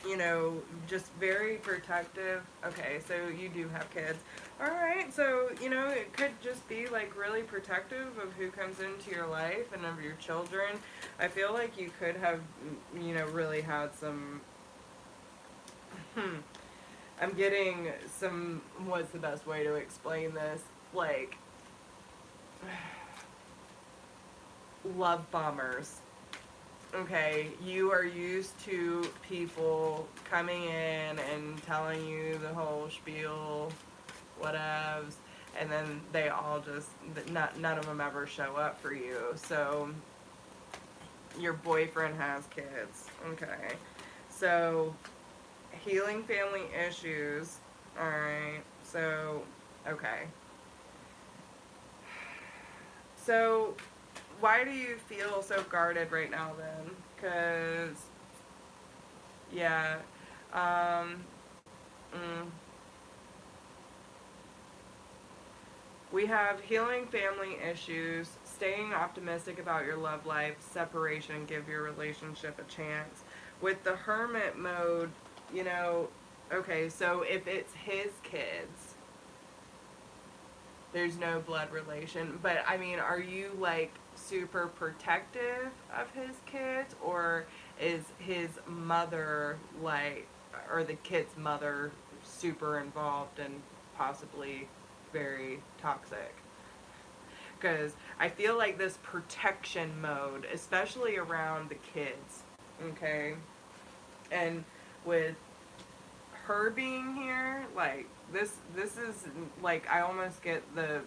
you know, just very protective. Okay, so you do have kids. All right, so, you know, it could just be like really protective of who comes into your life and of your children. I feel like you could have, you know, really had some, I'm getting some, what's the best way to explain this? Like, love bombers. Okay, you are used to people coming in and telling you the whole spiel, whatevs, and then they all just, none of them ever show up for you. So, your boyfriend has kids. Okay, so, healing family issues. Alright, so, okay. So, why do you feel so guarded right now then? Because, yeah, um, mm, we have healing family issues, staying optimistic about your love life, separation, give your relationship a chance. With the hermit mode, you know, okay, so if it's his kids, there's no blood relation. But I mean, are you like super protective of his kids, or is his mother like, or the kid's mother super involved and possibly very toxic? Because I feel like this protection mode, especially around the kids, okay, and with her being here, like this is like I almost get the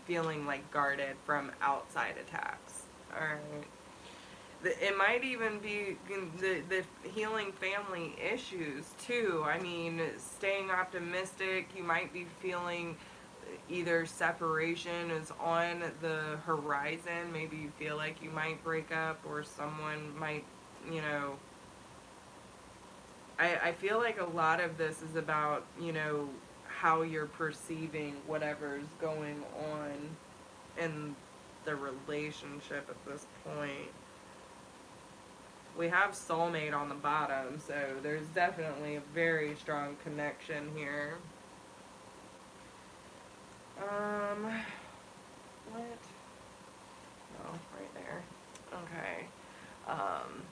feeling like guarded from outside attacks. All right. It might even be the healing family issues too. I mean, staying optimistic. You might be feeling either separation is on the horizon. Maybe you feel like you might break up, or someone might, you know, I feel like a lot of this is about, you know, how you're perceiving whatever's going on in the relationship at this point. We have soulmate on the bottom, so there's definitely a very strong connection here. What? Oh, right there. Okay. Um,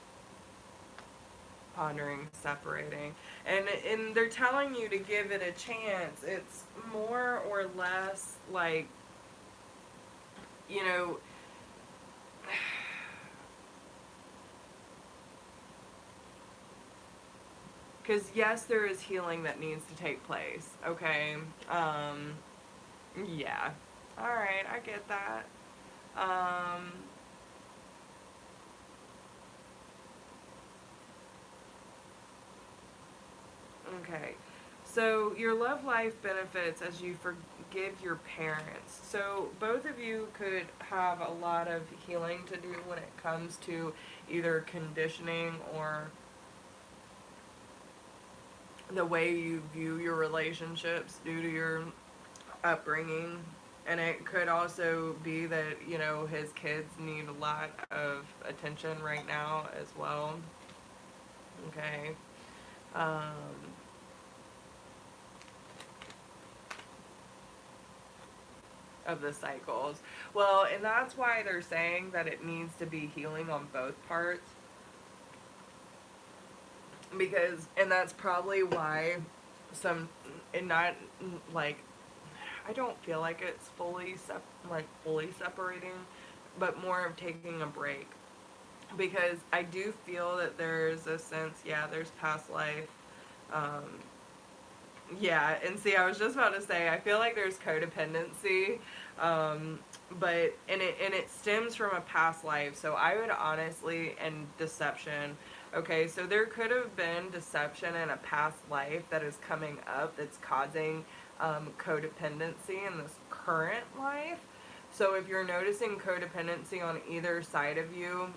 Pondering, separating, and they're telling you to give it a chance. It's more or less like, you know, because yes, there is healing that needs to take place. Okay. Yeah. All right, I get that. Um, okay. So, your love life benefits as you forgive your parents. So, both of you could have a lot of healing to do when it comes to either conditioning or the way you view your relationships due to your upbringing. And it could also be that, you know, his kids need a lot of attention right now as well. Okay. Um, of the cycles. Well, and that's why they're saying that it needs to be healing on both parts. Because, and that's probably why some, and not like, I don't feel like it's fully separating, but more of taking a break. Because I do feel that there's a sense, yeah, there's past life. Um, yeah, and see, I was just about to say, I feel like there's codependency, but and it stems from a past life. So I would honestly, and deception. Okay, so there could have been deception in a past life that is coming up that's causing codependency in this current life. So if you're noticing codependency on either side of you,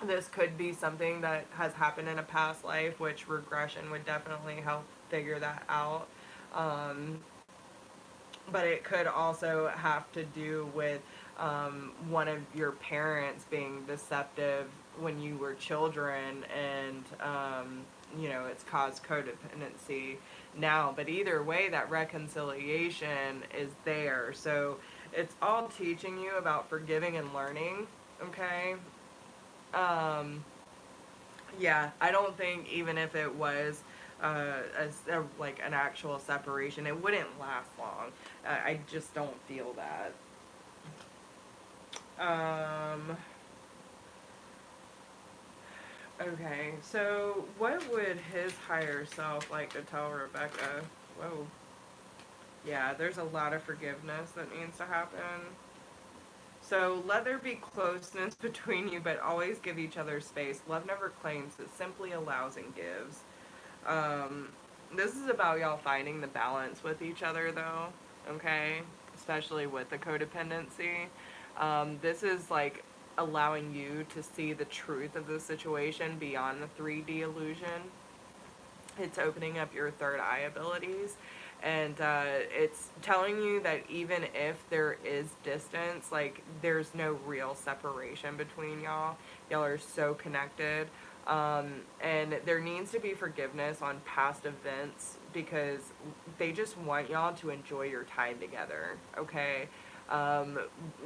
this could be something that has happened in a past life, which regression would definitely help figure that out. Um, but it could also have to do with one of your parents being deceptive when you were children, and it's caused codependency now. But either way, that reconciliation is there. So it's all teaching you about forgiving and learning. Okay. Um, yeah, I don't think even if it was like an actual separation, it wouldn't last long. I just don't feel that. Um, okay, so what would his higher self like to tell Rebecca? Whoa. Yeah, there's a lot of forgiveness that needs to happen. So let there be closeness between you, but always give each other space. Love never claims, it simply allows and gives. Um, this is about y'all finding the balance with each other, though, okay? Especially with the codependency. This is like allowing you to see the truth of the situation beyond the 3D illusion. It's opening up your third eye abilities, and it's telling you that even if there is distance, like there's no real separation between y'all. Y'all are so connected. And there needs to be forgiveness on past events because they just want y'all to enjoy your time together, okay? um,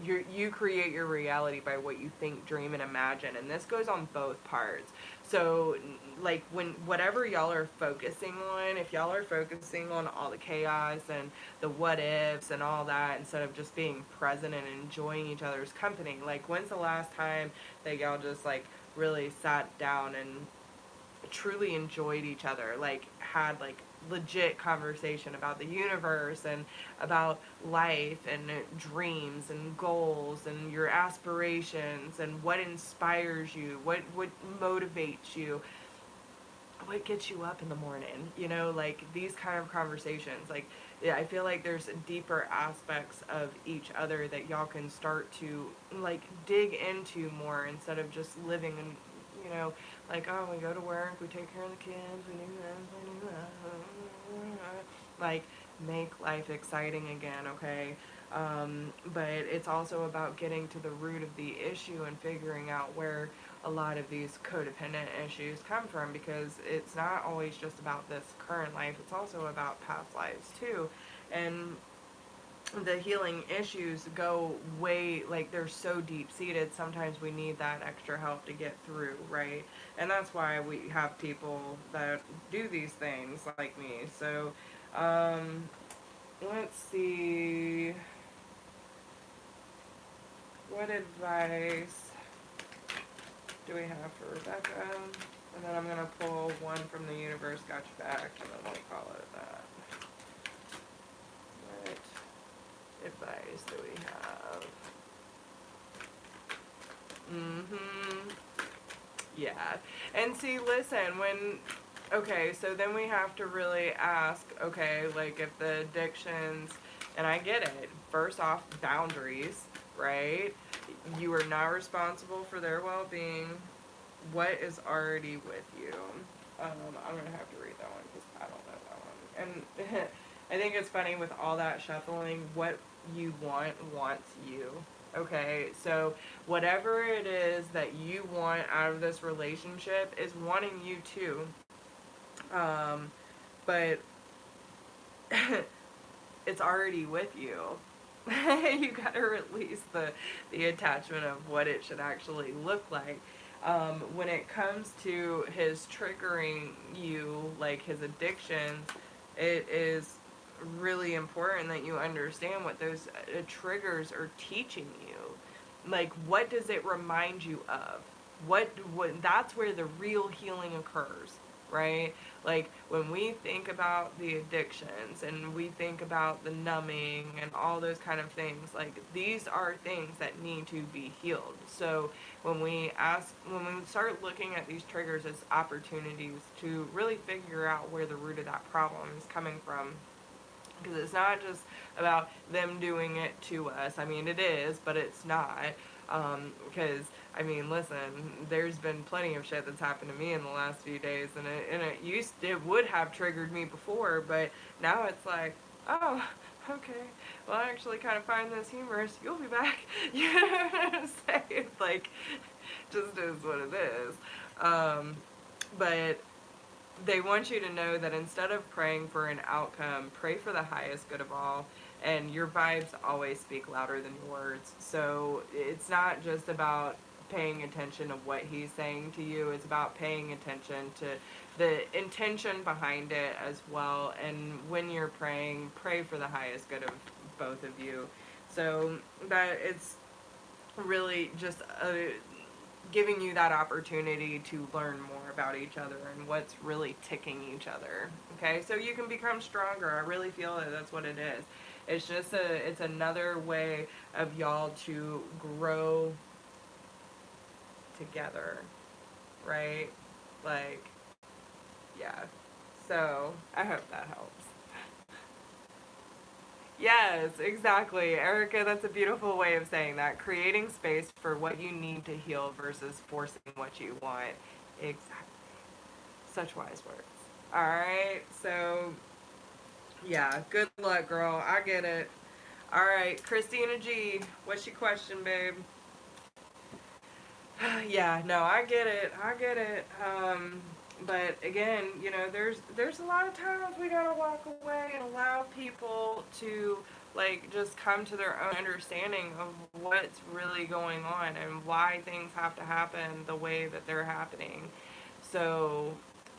you create your reality by what you think, dream, and imagine, and this goes on both parts. So, like, when whatever y'all are focusing on, if y'all are focusing on all the chaos and the what ifs and all that, instead of just being present and enjoying each other's company, like, when's the last time that y'all just, like, really sat down and truly enjoyed each other, like had like legit conversation about the universe and about life and dreams and goals and your aspirations and what inspires you, what motivates you, what gets you up in the morning, like these kind of conversations. Like, yeah, I feel like there's deeper aspects of each other that y'all can start to like dig into more instead of just living in, like, oh, we go to work, we take care of the kids, we do this, we do that. Like, make life exciting again, okay? But it's also about getting to the root of the issue and figuring out where a lot of these codependent issues come from, because it's not always just about this current life, it's also about past lives too. And the healing issues go way, like, they're so deep seated, sometimes we need that extra help to get through, right? And that's why we have people that do these things like me. So let's see, what advice do we have for Rebecca? And then I'm going to pull one from the universe, got you back, and then we'll call it that. What advice do we have? Yeah. And see, listen, okay, so then we have to really ask, okay, like, if the addictions, and I get it, first off, boundaries, right? You are not responsible for their well-being. What is already with you? I'm going to have to read that one because I don't know that one. And I think it's funny with all that shuffling, what you want wants you. Okay, so whatever it is that you want out of this relationship is wanting you too. But it's already with you. You gotta release the attachment of what it should actually look like. When it comes to his triggering you, like his addictions, it is really important that you understand what those triggers are teaching you. Like, what does it remind you of? What that's where the real healing occurs, right? Like, when we think about the addictions and we think about the numbing and all those kind of things, like, these are things that need to be healed. So when we start looking at these triggers as opportunities to really figure out where the root of that problem is coming from, because it's not just about them doing it to us. I mean, it is, but it's not. Because, I mean, listen, there's been plenty of shit that's happened to me in the last few days, and it would have triggered me before, but now it's like, oh, okay, well, I actually kind of find this humorous. You'll be back. You know what I'm saying? Like, Just is what it is. But they want you to know that instead of praying for an outcome, pray for the highest good of all. And your vibes always speak louder than your words. So it's not just about paying attention to what he's saying to you, it's about paying attention to the intention behind it as well. And when you're praying, pray for the highest good of both of you. So that it's really just giving you that opportunity to learn more about each other and what's really ticking each other. Okay, so you can become stronger. I really feel that that's what it is. It's just it's another way of y'all to grow together, right? Like, yeah. So I hope that helps. Yes, exactly. Erica, that's a beautiful way of saying that. Creating space for what you need to heal versus forcing what you want. Exactly. Such wise words. Alright, so yeah, good luck, girl. I get it. Alright, Christina G, what's your question, babe? Yeah, no, I get it. I get it. But again, you know, there's a lot of times we gotta walk away and allow people to like just come to their own understanding of what's really going on and why things have to happen the way that they're happening. So,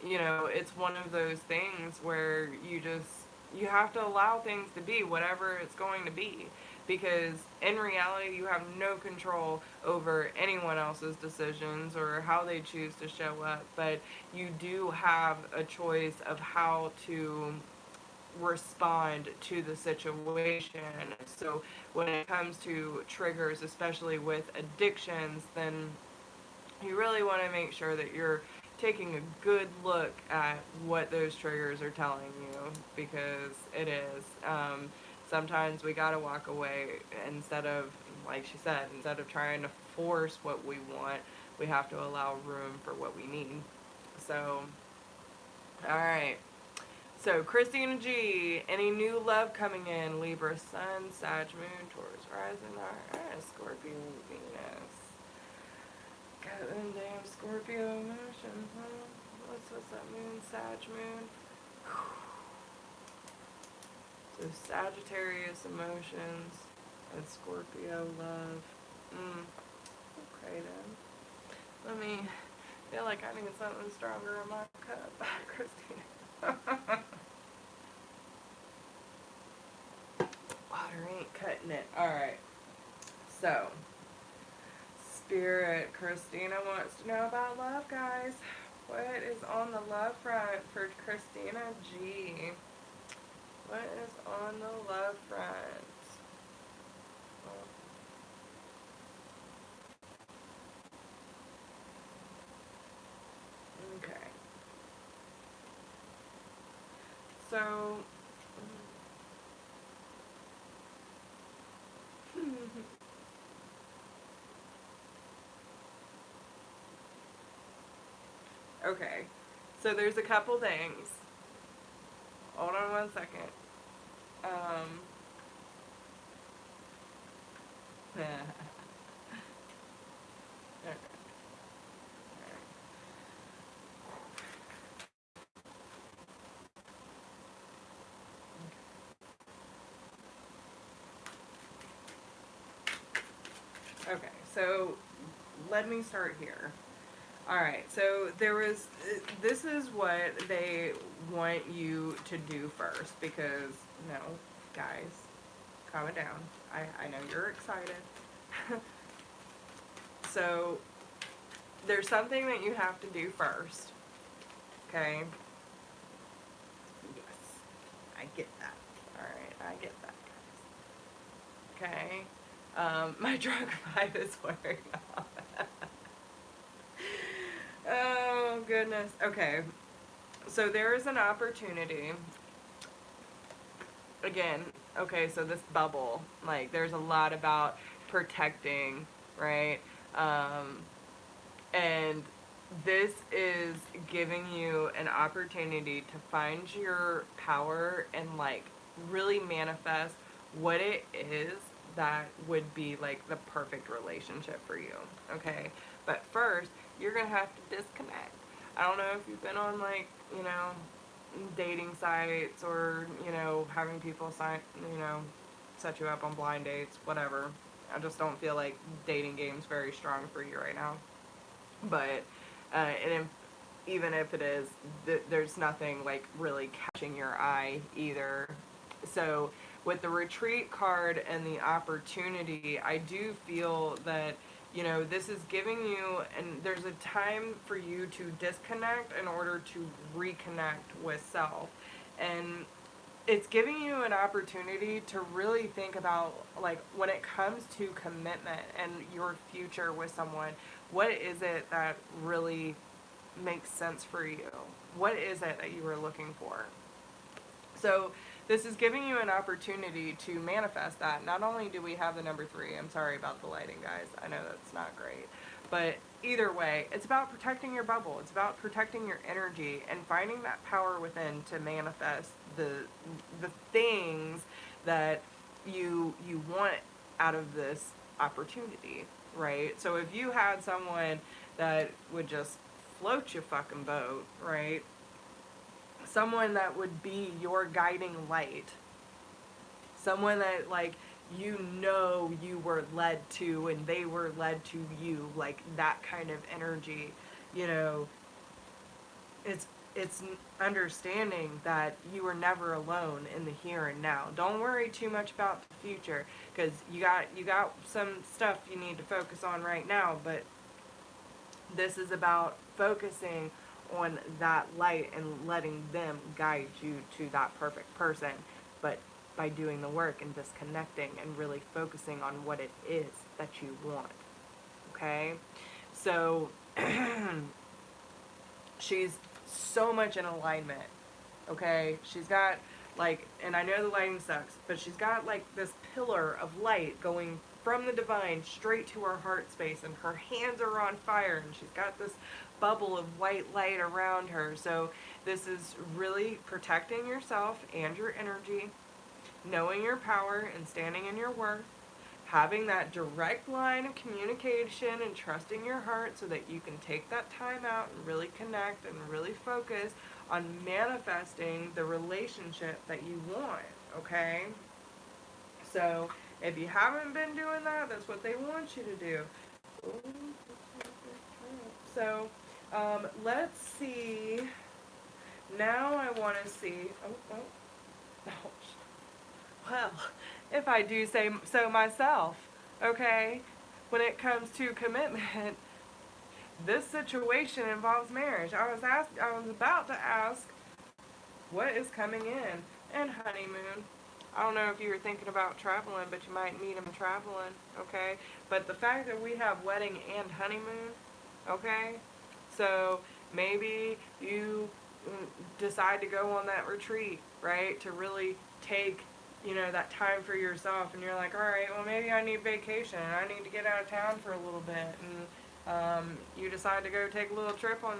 you know, it's one of those things where you have to allow things to be whatever it's going to be, because in reality you have no control over anyone else's decisions or how they choose to show up, but you do have a choice of how to respond to the situation. So when it comes to triggers, especially with addictions, then you really want to make sure that you're taking a good look at what those triggers are telling you, because it is. Sometimes we gotta walk away instead of, like she said, instead of trying to force what we want, we have to allow room for what we need. So, alright. So, Christina G, any new love coming in? Libra, Sun, Sag, Moon, Taurus, Rising, alright, Scorpio, Venus. Got them damn Scorpio emotions, huh? What's that moon? Sag moon? So Sagittarius emotions and Scorpio love. Okay then. Let me feel like I need something stronger in my cup, Christina. Water ain't cutting it. Alright. So, Spirit, Christina wants to know about love, guys. What is on the love front for Christina G? What is on the love front? Okay. So, okay. So there's a couple things. Hold on one second. Okay, so let me start here. Alright, so this is what they want you to do first, because, no, guys, calm it down. I know you're excited. So, there's something that you have to do first, okay? Yes, I get that. Alright, I get that, guys. Okay? My drug vibe is wearing off. Oh, goodness. Okay. So there is an opportunity. Again, okay, so this bubble, like, there's a lot about protecting, right? And this is giving you an opportunity to find your power and, like, really manifest what it is that would be, like, the perfect relationship for you, okay? But first, you're going to have to disconnect. I don't know if you've been on, like, you know, dating sites or, you know, having people sign, you know, set you up on blind dates, whatever. I just don't feel like dating game's very strong for you right now. But, and even if it is, there's nothing like really catching your eye either. So with the retreat card and the opportunity, I do feel that, you know, this is giving you, and there's a time for you to disconnect in order to reconnect with self. And it's giving you an opportunity to really think about, like, when it comes to commitment and your future with someone, what is it that really makes sense for you? What is it that you are looking for? So this is giving you an opportunity to manifest that. Not only do we have the number 3, I'm sorry about the lighting, guys. I know that's not great. But either way, it's about protecting your bubble. It's about protecting your energy and finding that power within to manifest the things that you want out of this opportunity, right? So if you had someone that would just float your fucking boat, right? Someone that would be your guiding light, someone that, like, you know, you were led to and they were led to you, like that kind of energy, you know, it's understanding that you are never alone in the here and now. Don't worry too much about the future, because you got some stuff you need to focus on right now, but this is about focusing on that light and letting them guide you to that perfect person, but by doing the work and disconnecting and really focusing on what it is that you want. Okay? So she's so much in alignment. Okay? She's got, like, and I know the lighting sucks, but she's got like this pillar of light going from the divine straight to her heart space, and her hands are on fire, and she's got this bubble of white light around her. So this is really protecting yourself and your energy, knowing your power and standing in your worth, having that direct line of communication and trusting your heart so that you can take that time out and really connect and really focus on manifesting the relationship that you want, okay? So if you haven't been doing that, that's what they want you to do. So let's see. Now I want to see. Oh. Well, if I do say so myself, okay? When it comes to commitment, this situation involves marriage. I was about to ask, what is coming in? And honeymoon. I don't know if you were thinking about traveling, but you might meet him traveling, okay? But the fact that we have wedding and honeymoon, okay? So maybe you decide to go on that retreat, right? To really take, you know, that time for yourself, and you're like, all right, well, maybe I need vacation. I need to get out of town for a little bit. And you decide to go take a little trip on,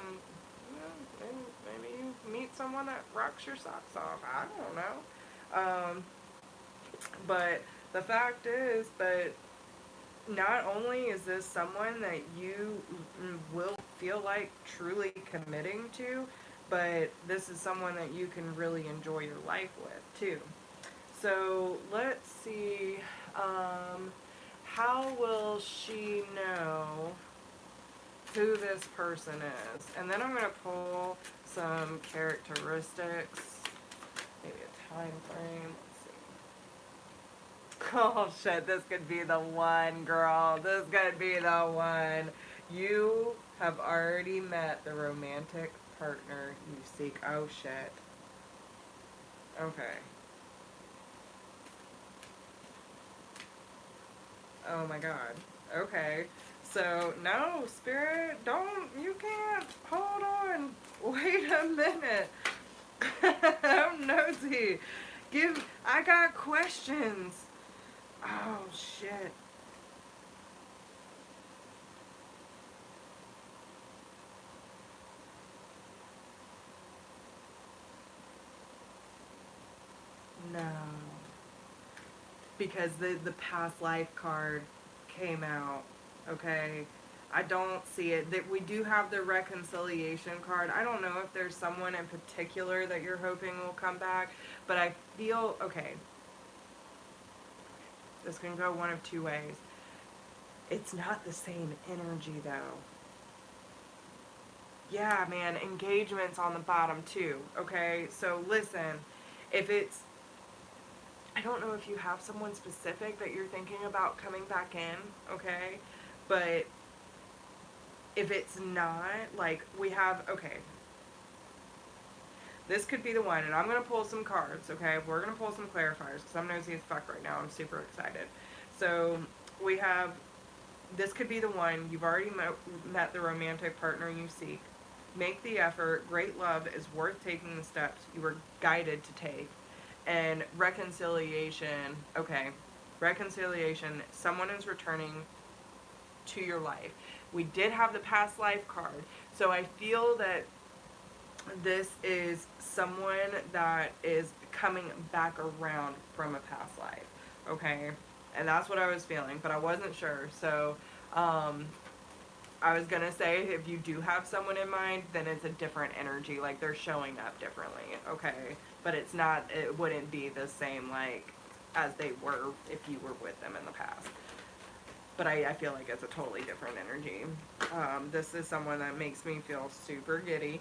you know, maybe you meet someone that rocks your socks off. I don't know. But the fact is, but not only is this someone that you will feel like truly committing to, but this is someone that you can really enjoy your life with too. So let's see, how will she know who this person is? And then I'm going to pull some characteristics, maybe a time frame. Oh shit, this could be the one, girl. This could be the one. You have already met the romantic partner you seek. Oh shit. Okay. Oh my god. Okay. So, no, Spirit, you can't. Hold on. Wait a minute. I'm nosy. I got questions. Oh, shit. No. Because the past life card came out, okay? I don't see it. That we do have the reconciliation card. I don't know if there's someone in particular that you're hoping will come back, but I feel okay. This can go one of two ways. It's not the same energy though. Yeah, man, engagement's on the bottom too. Okay, so listen, if it's, I don't know if you have someone specific that you're thinking about coming back in, okay, but if it's not, like, we have, okay, this could be the one, and I'm going to pull some cards, okay? We're going to pull some clarifiers, because I'm nosy as fuck right now. I'm super excited. So, we have, this could be the one. You've already met the romantic partner you seek. Make the effort. Great love is worth taking the steps you were guided to take. And reconciliation, okay. Reconciliation, someone is returning to your life. We did have the past life card. So I feel that this is someone that is coming back around from a past life. Okay? And that's what I was feeling, but I wasn't sure. So, I was gonna say, if you do have someone in mind, then it's a different energy. Like, they're showing up differently. Okay? But it's not, it wouldn't be the same, like, as they were if you were with them in the past. But I feel like it's a totally different energy. This is someone that makes me feel super giddy.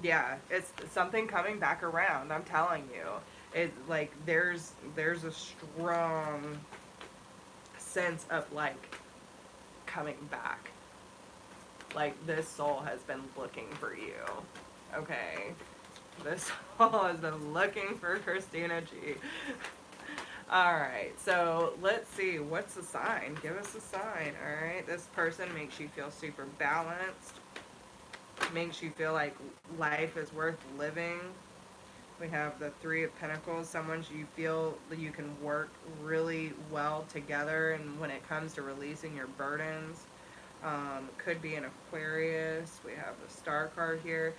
Yeah, it's something coming back around. I'm telling you, it like there's a strong sense of like coming back. Like this soul has been looking for you. Okay, this soul has been looking for Christina G. Alright, so let's see, what's the sign? Give us a sign, alright? This person makes you feel super balanced, makes you feel like life is worth living. We have the Three of Pentacles, someone you feel that you can work really well together, and when it comes to releasing your burdens. Could be an Aquarius. We have the Star card here.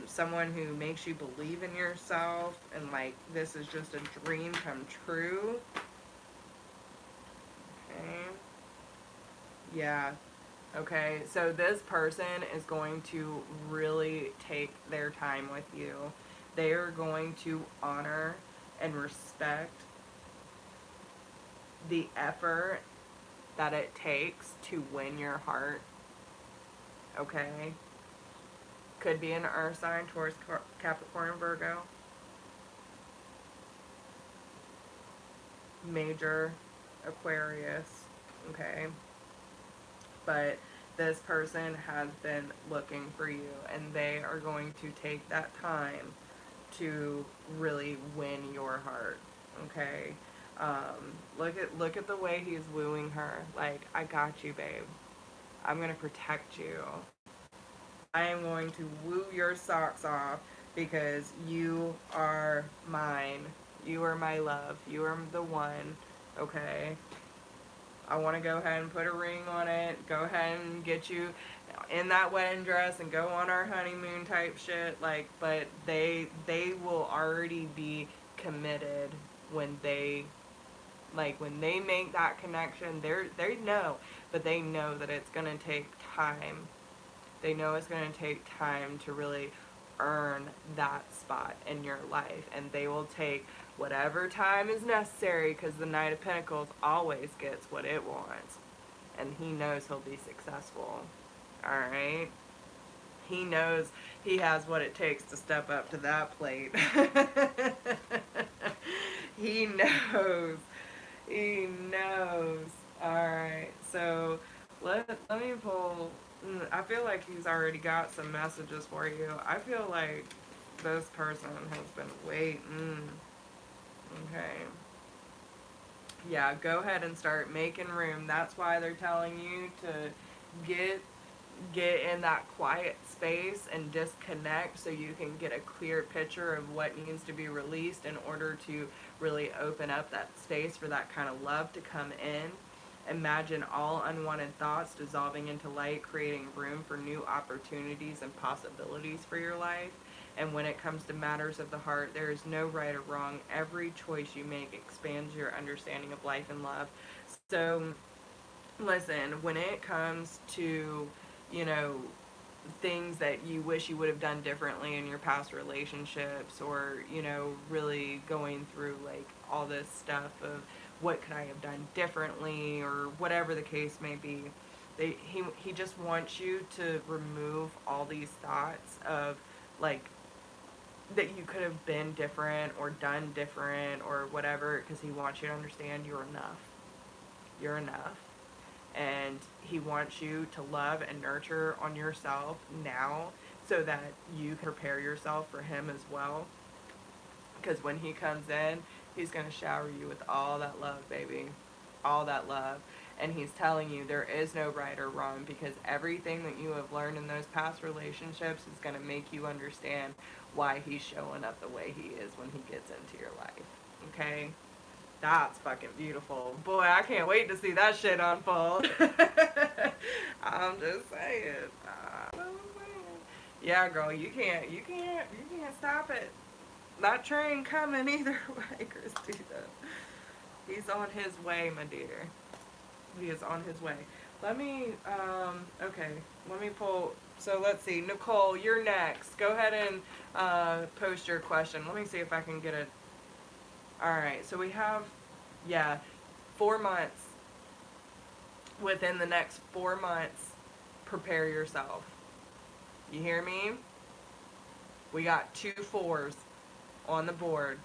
Someone who makes you believe in yourself and like this is just a dream come true. Okay. Yeah. Okay. So this person is going to really take their time with you. They are going to honor and respect the effort that it takes to win your heart. Okay? Could be an earth sign, Taurus, Capricorn, Virgo. Major Aquarius. Okay? But this person has been looking for you, and they are going to take that time to really win your heart. Okay? Look at the way he's wooing her. Like, I got you, babe. I'm gonna protect you. I am going to woo your socks off because you are mine. You are my love. You are the one. Okay? I want to go ahead and put a ring on it. Go ahead and get you in that wedding dress and go on our honeymoon type shit. Like, but they will already be committed when they when they make that connection. They know, but they know that it's gonna take time. They know it's going to take time to really earn that spot in your life. And they will take whatever time is necessary because the Knight of Pentacles always gets what it wants. And he knows he'll be successful. Alright? He knows he has what it takes to step up to that plate. He knows. He knows. Alright, so let me pull. I feel like he's already got some messages for you. I feel like this person has been waiting. Okay. Yeah, go ahead and start making room. That's why they're telling you to get in that quiet space and disconnect so you can get a clear picture of what needs to be released in order to really open up that space for that kind of love to come in. Imagine all unwanted thoughts dissolving into light, creating room for new opportunities and possibilities for your life. And when it comes to matters of the heart, there is no right or wrong. Every choice you make expands your understanding of life and love. So Listen, when it comes to, you know, things that you wish you would have done differently in your past relationships, or, you know, really going through like all this stuff of what could I have done differently, or whatever the case may be, he just wants you to remove all these thoughts of like that you could have been different or done different or whatever, because he wants you to understand you're enough. You're enough. And he wants you to love and nurture on yourself now, so that you can prepare yourself for him as well. Because when he comes in, he's going to shower you with all that love, baby. All that love. And he's telling you there is no right or wrong, because everything that you have learned in those past relationships is going to make you understand why he's showing up the way he is when he gets into your life. Okay? That's fucking beautiful. Boy, I can't wait to see that shit unfold. I'm just saying. I'm just saying. Yeah, girl, you can't stop it. That train coming either way, Christina. He's on his way, my dear. He is on his way. Let me, okay, let me pull. So let's see. Nicole, you're next. Go ahead and post your question. Let me see if I can get it. Alright, so we have, yeah, 4 months. Within the next 4 months, prepare yourself. You hear me? We got 2 4s on the board.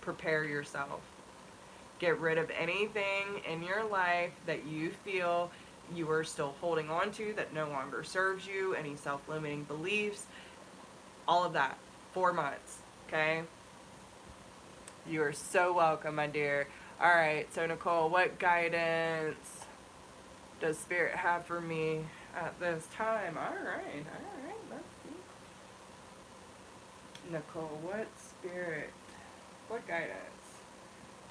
Prepare yourself. Get rid of anything in your life that you feel you are still holding on to that no longer serves you, any self-limiting beliefs, all of that. 4 months, okay? You are so welcome, my dear. Alright, so Nicole, what guidance does Spirit have for me at this time? Alright, let's see. Nicole, what guidance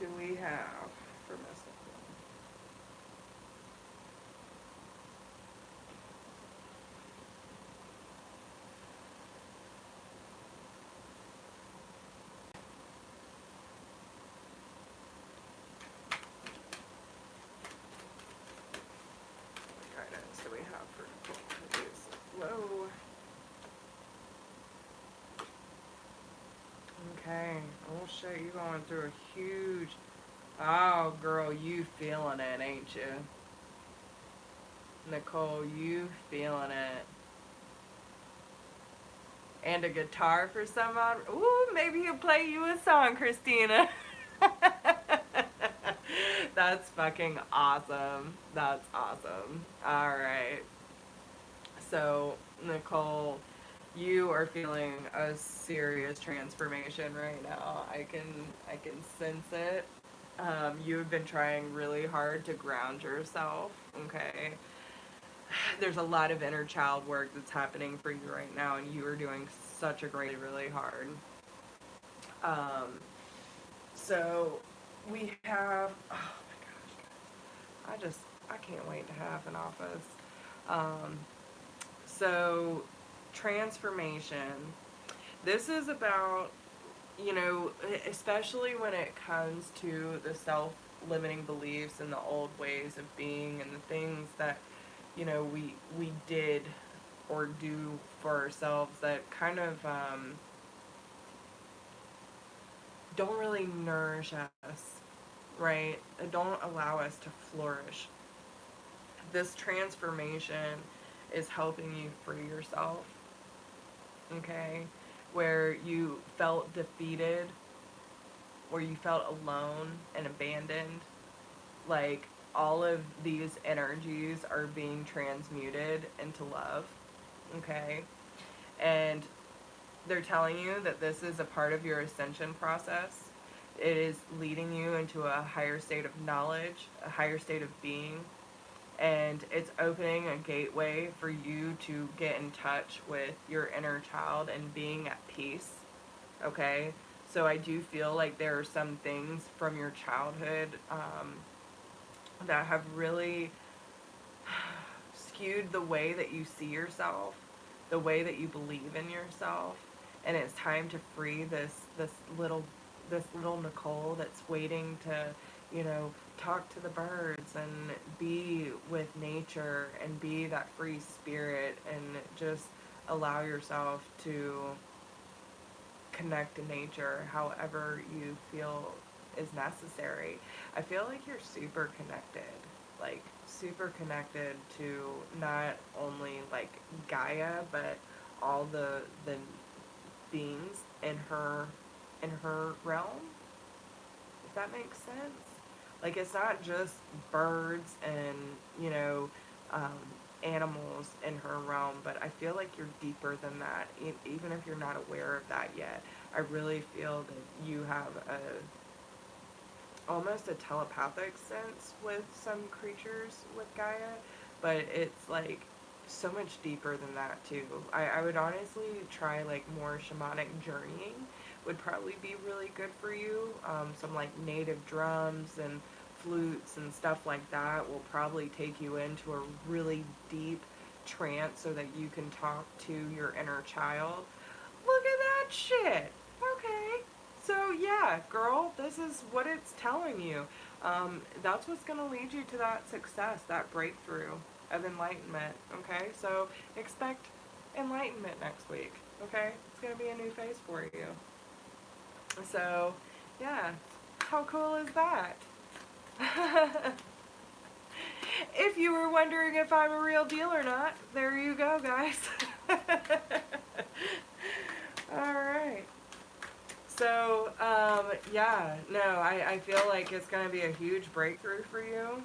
do we have for Miss Nicole? What guidance do we have for Nicole? Whoa. Okay. Oh shit, you going through a huge... Oh, girl, you feeling it, ain't you? Nicole, you feeling it. And a guitar for some odd... Ooh, maybe he'll play you a song, Christina. That's fucking awesome. That's awesome. Alright. So, Nicole, you are feeling a serious transformation right now. I can sense it. You've been trying really hard to ground yourself, okay? There's a lot of inner child work that's happening for you right now, and you are doing such a great, really hard. Um, so we have, oh my gosh, I can't wait to have an office. Um, so transformation. This is about, you know, especially when it comes to the self-limiting beliefs and the old ways of being and the things that, you know, we did or do for ourselves that kind of don't really nourish us, right? Don't allow us to flourish. This transformation is helping you free yourself, okay? Where you felt defeated, where you felt alone and abandoned, like all of these energies are being transmuted into love, okay? And they're telling you that this is a part of your ascension process. It is leading you into a higher state of knowledge, a higher state of being, and it's opening a gateway for you to get in touch with your inner child and being at peace, okay? So I do feel like there are some things from your childhood that have really skewed the way that you see yourself, the way that you believe in yourself, and it's time to free this little Nicole that's waiting to, you know, talk to the birds and be with nature and be that free spirit and just allow yourself to connect to nature however you feel is necessary. I feel like you're super connected, like super connected to not only like Gaia, but all the beings in her realm, if that makes sense. Like, it's not just birds and, you know, um, animals in her realm, but I feel like you're deeper than that, even if you're not aware of that yet. I really feel that you have almost a telepathic sense with some creatures with Gaia, but it's like so much deeper than that too. I would honestly try like more shamanic journeying would probably be really good for you. Some like native drums and flutes and stuff like that will probably take you into a really deep trance so that you can talk to your inner child. Look at that shit. Okay. So yeah, girl, this is what it's telling you. That's what's going to lead you to that success, that breakthrough of enlightenment. Okay, so expect enlightenment next week. Okay, it's going to be a new phase for you. So yeah, how cool is that? If you were wondering if I'm a real deal or not, there you go, guys. All right. So, yeah, no, I feel like it's going to be a huge breakthrough for you.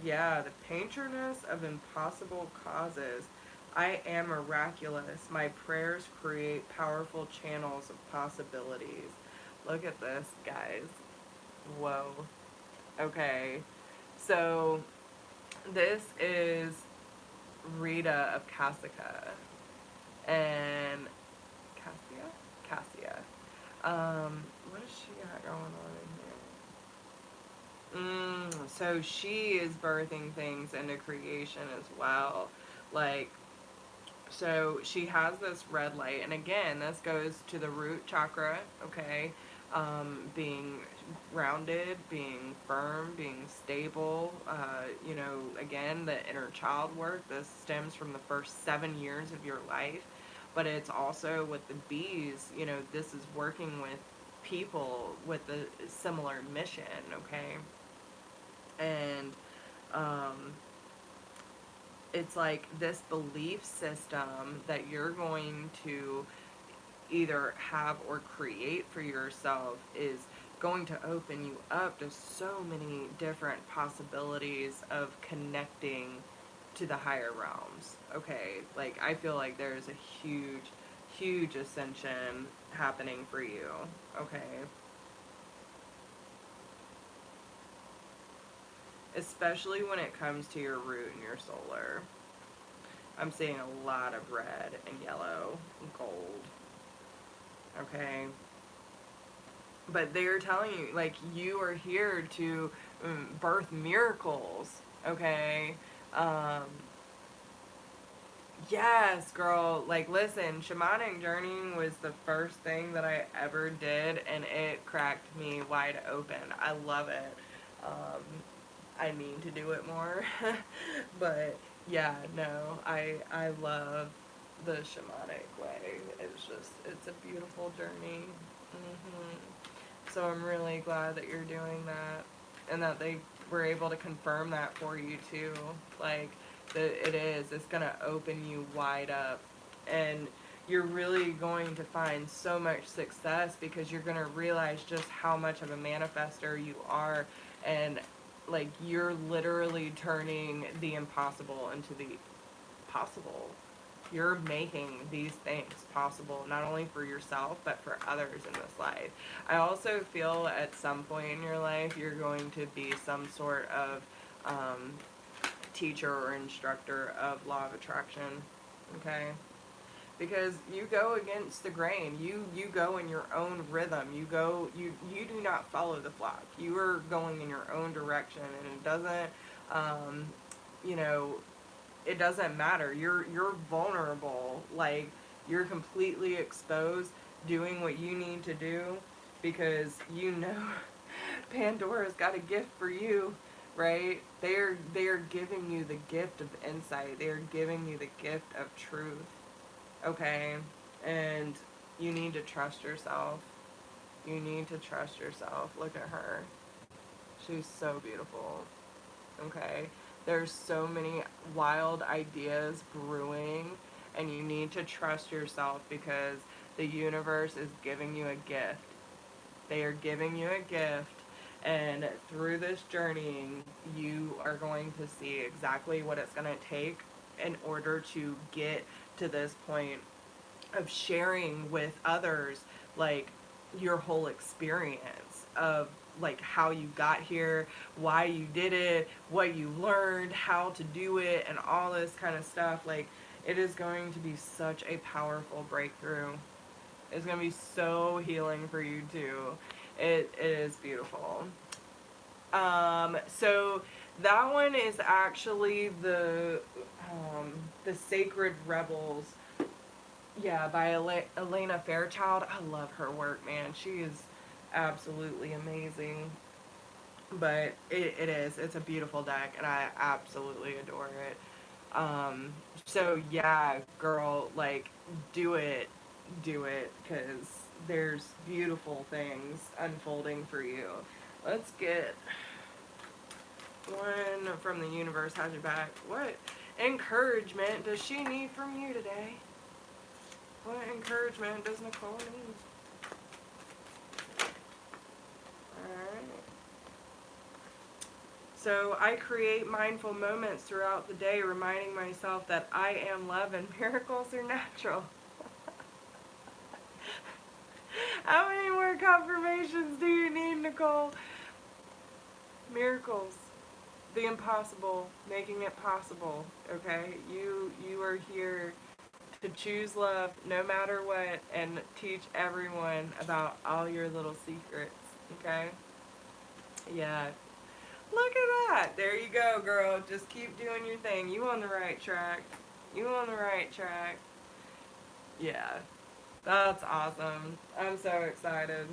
Yeah, the patroness of impossible causes. I am miraculous. My prayers create powerful channels of possibilities. Look at this, guys. Whoa. Okay. So, this is Rita of Cassica. And Cassia. What does she got going on in here? So she is birthing things into creation as well. Like, so she has this red light, and again, this goes to the root chakra, okay? Being grounded, being firm, being stable. You know, again, the inner child work. This stems from the first 7 years of your life. But it's also with the bees, you know, this is working with people with a similar mission, okay? And it's like this belief system that you're going to either have or create for yourself is going to open you up to so many different possibilities of connecting to the higher realms. Okay, like I feel like there's a huge ascension happening for you. Okay, especially when it comes to your root and your solar. I'm seeing a lot of red and yellow and gold. Okay, but they're telling you, like, you are here to birth miracles. Okay, um, yes, girl. Like, listen, shamanic journeying was the first thing that I ever did, and it cracked me wide open. I love it. Um, I need to do it more, but yeah, no, I love the shamanic way. It's a beautiful journey. So I'm really glad that you're doing that, and that they were able to confirm that for you too. Like, that it's gonna open you wide up, and you're really going to find so much success because you're gonna realize just how much of a manifester you are, and like you're literally turning the impossible into the possible. You're making these things possible, not only for yourself, but for others in this life. I also feel at some point in your life, you're going to be some sort of teacher or instructor of law of attraction, okay? Because you go against the grain. You go in your own rhythm. You do not follow the flock. You are going in your own direction, and it doesn't, you know, it doesn't matter. You're vulnerable. Like, you're completely exposed, doing what you need to do, because you know Pandora's got a gift for you, right? They are giving you the gift of insight. They are giving you the gift of truth. Okay? And you need to trust yourself. You need to trust yourself. Look at her. She's so beautiful. Okay? There's so many wild ideas brewing, and you need to trust yourself because the universe is giving you a gift. They are giving you a gift, and through this journeying, you are going to see exactly what it's going to take in order to get to this point of sharing with others, like, your whole experience of, like, how you got here, why you did it, what you learned, how to do it, and all this kind of stuff. Like, it is going to be such a powerful breakthrough. It's going to be so healing for you too. It is beautiful. So that one is actually the Sacred Rebels. Yeah, by Elena Fairchild. I love her work, man. She is absolutely amazing. But it is. It's a beautiful deck, and I absolutely adore it. So yeah, girl, like, do it. Do it, because there's beautiful things unfolding for you. Let's get one from the universe. Has your back. What encouragement does she need from you today? What encouragement does Nicole need? Alright. So I create mindful moments throughout the day, reminding myself that I am love and miracles are natural. How many more confirmations do you need, Nicole? Miracles. The impossible, making it possible, okay? You are here to choose love no matter what and teach everyone about all your little secrets, okay? Yeah. Look at that. There you go, girl. Just keep doing your thing. You on the right track. You on the right track. Yeah. That's awesome. I'm so excited.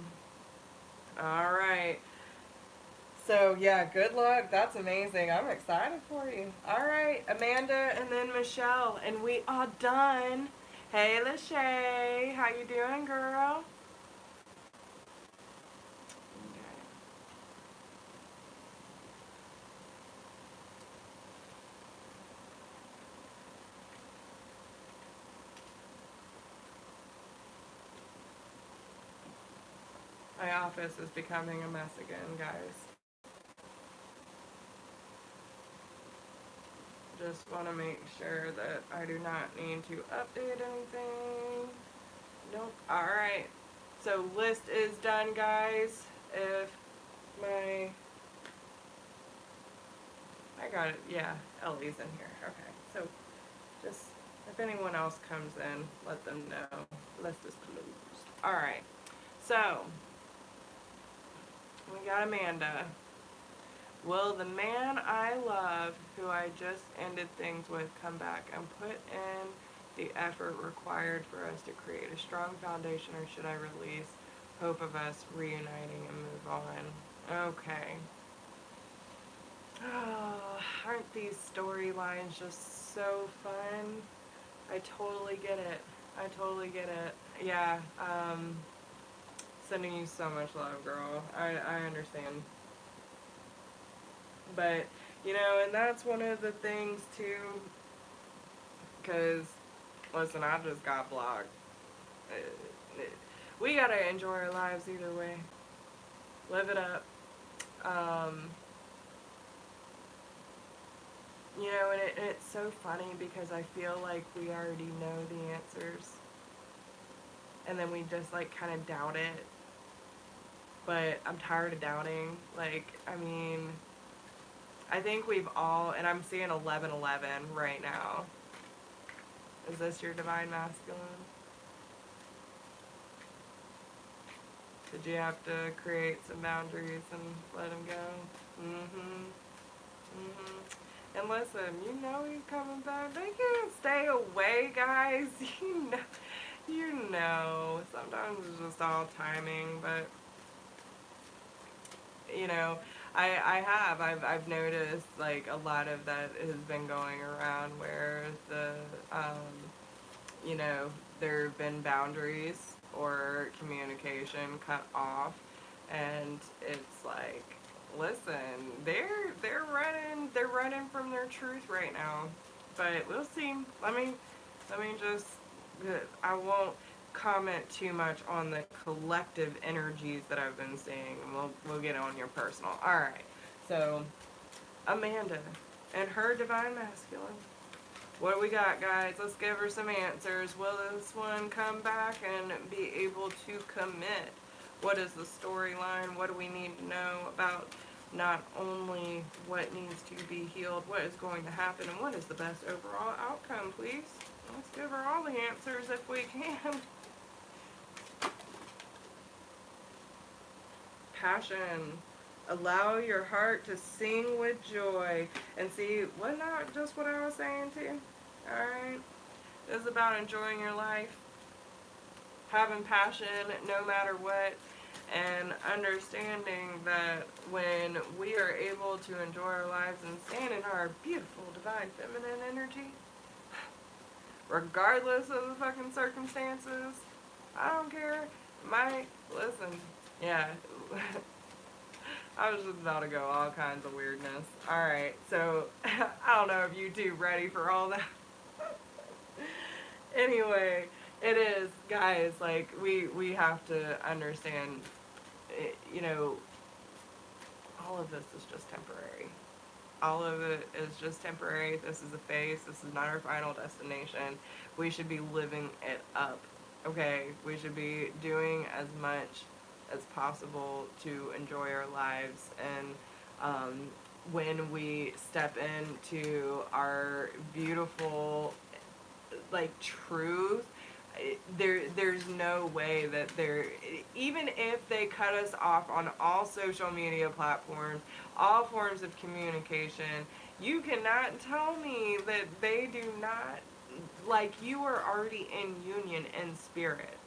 All right. So, yeah, good luck. That's amazing. I'm excited for you. All right, Amanda and then Michelle. And we are done. Hey, Lachey. How you doing, girl? Okay. My office is becoming a mess again, guys. Just want to make sure that I do not need to update anything. Nope. Alright. So list is done, guys. If my... I got it. Yeah, Ellie's in here. Okay. So just, if anyone else comes in, let them know. List is closed. Alright. So, we got Amanda. Will the man I love, who I just ended things with, come back and put in the effort required for us to create a strong foundation, or should I release hope of us reuniting and move on? Okay. Oh, aren't these storylines just so fun? I totally get it. I totally get it. Yeah, sending you so much love, girl. I understand. But, you know, and that's one of the things, too, because, listen, I just got blocked. We gotta enjoy our lives either way. Live it up. You know, and it's so funny because I feel like we already know the answers. And then we just, like, kind of doubt it. But I'm tired of doubting. Like, I mean... I think we've all, and I'm seeing 1111 right now. Is this your divine masculine? Did you have to create some boundaries and let him go? And listen, you know he's coming back. They can't stay away, guys. You know. Sometimes it's just all timing, but you know, I've noticed like a lot of that has been going around where the, you know, there have been boundaries or communication cut off, and it's like, listen, they're running from their truth right now, but we'll see. Let me just, I won't comment too much on the collective energies that I've been seeing, and we'll get on your personal. All right, so Amanda and her divine masculine. What do we got, guys? Let's give her some answers. Will this one come back and be able to commit? What is the storyline? What do we need to know about not only what needs to be healed, what is going to happen, and what is the best overall outcome, please? Let's give her all the answers if we can. Passion. Allow your heart to sing with joy. And see, wasn't that just what I was saying too? Alright? This is about enjoying your life, having passion no matter what, and understanding that when we are able to enjoy our lives and stand in our beautiful divine feminine energy, regardless of the fucking circumstances, I don't care. Listen, yeah. I was just about to go all kinds of weirdness. Alright, so I don't know if you two ready for all that. Anyway, it is, guys, like, we have to understand, you know, all of this is just temporary. All of it is just temporary. This is a phase. This is not our final destination. We should be living it up, okay? We should be doing as much as possible to enjoy our lives, and when we step into our beautiful, like, truth, there's no way that even if they cut us off on all social media platforms, all forms of communication, you cannot tell me that they do not, like, you are already in union in spirit.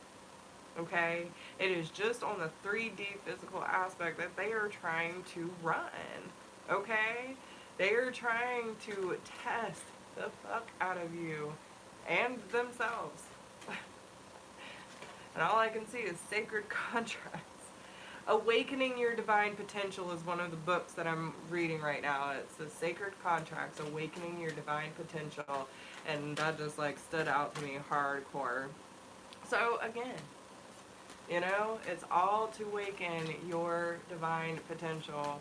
Okay? It is just on the 3D physical aspect that they are trying to run. Okay? They are trying to test the fuck out of you and themselves. And all I can see is sacred contracts. Awakening Your Divine Potential is one of the books that I'm reading right now. It's the Sacred Contracts, Awakening Your Divine Potential. And that just, like, stood out to me hardcore. So, again, you know, it's all to awaken your divine potential.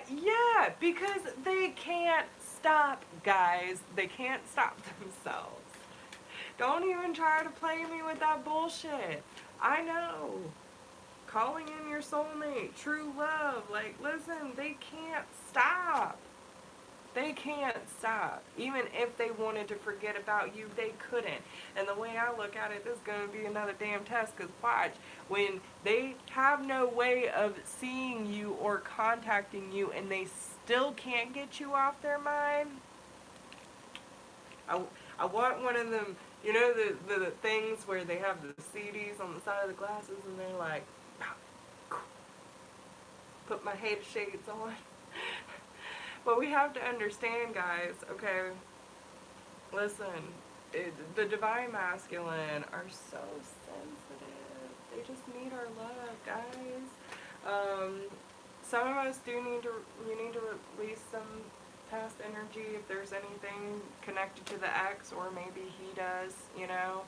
Yeah, because they can't stop, guys. They can't stop themselves. Don't even try to play me with that bullshit. I know. Calling in your soulmate, true love. Like, listen, they can't stop. They can't stop. Even if they wanted to forget about you, they couldn't. And the way I look at it, this is going to be another damn test, because watch, when they have no way of seeing you or contacting you and they still can't get you off their mind, I want one of them, you know, the things where they have the CDs on the side of the glasses and they're like, put my hater shades on. But we have to understand, guys, okay, listen, the divine masculine are so sensitive. They just need our love, guys. Some of us you need to release some past energy if there's anything connected to the ex, or maybe he does, you know.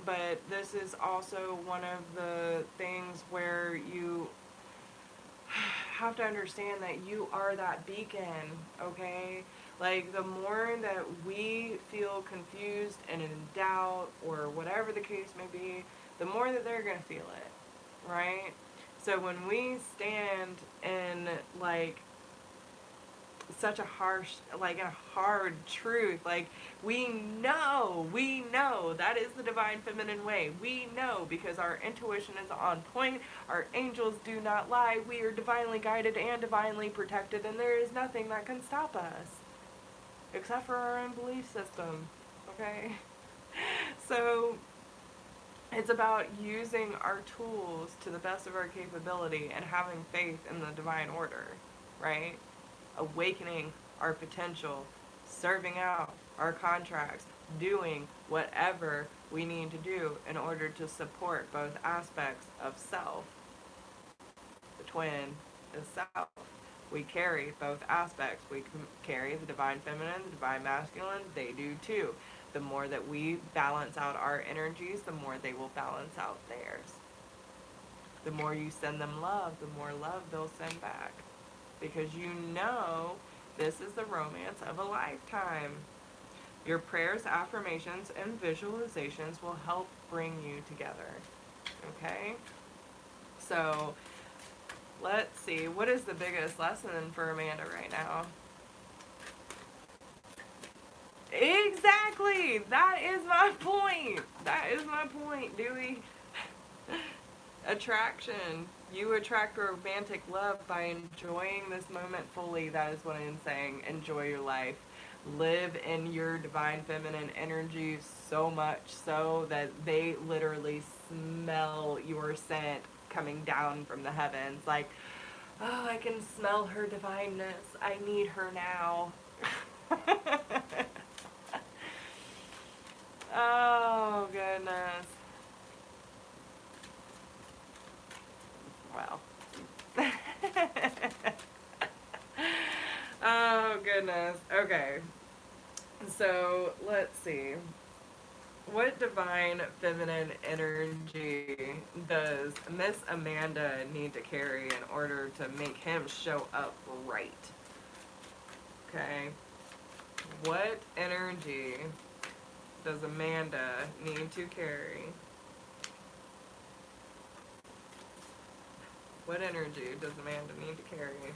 But this is also one of the things where you have to understand that you are that beacon, okay? Like, the more that we feel confused and in doubt, or whatever the case may be, the more that they're going to feel it, right? So when we stand in, like, such a harsh, like, a hard truth, like, we know that is the divine feminine way. We know, because our intuition is on point, our angels do not lie, we are divinely guided and divinely protected, and there is nothing that can stop us except for our own belief system, okay? So It's about using our tools to the best of our capability and having faith in the divine order, right? Awakening our potential, serving out our contracts, doing whatever we need to do in order to support both aspects of self. The twin is self. We carry both aspects. We carry the divine feminine, the divine masculine. They do too. The more that we balance out our energies, the more they will balance out theirs. The more you send them love, the more love they'll send back. Because you know this is the romance of a lifetime. Your prayers, affirmations, and visualizations will help bring you together. Okay? So, let's see. What is the biggest lesson for Amanda right now? Exactly! That is my point! That is my point, Dewey. Attraction. You attract romantic love by enjoying this moment fully. That is what I'm saying. Enjoy your life. Live in your divine feminine energy so much so that they literally smell your scent coming down from the heavens. Like, oh, I can smell her divineness. I need her now. Oh, goodness. Wow. Oh, goodness. Okay. So, let's see. What divine feminine energy does Miss Amanda need to carry in order to make him show up right? Okay. What energy does Amanda need to carry? What energy does Amanda need to carry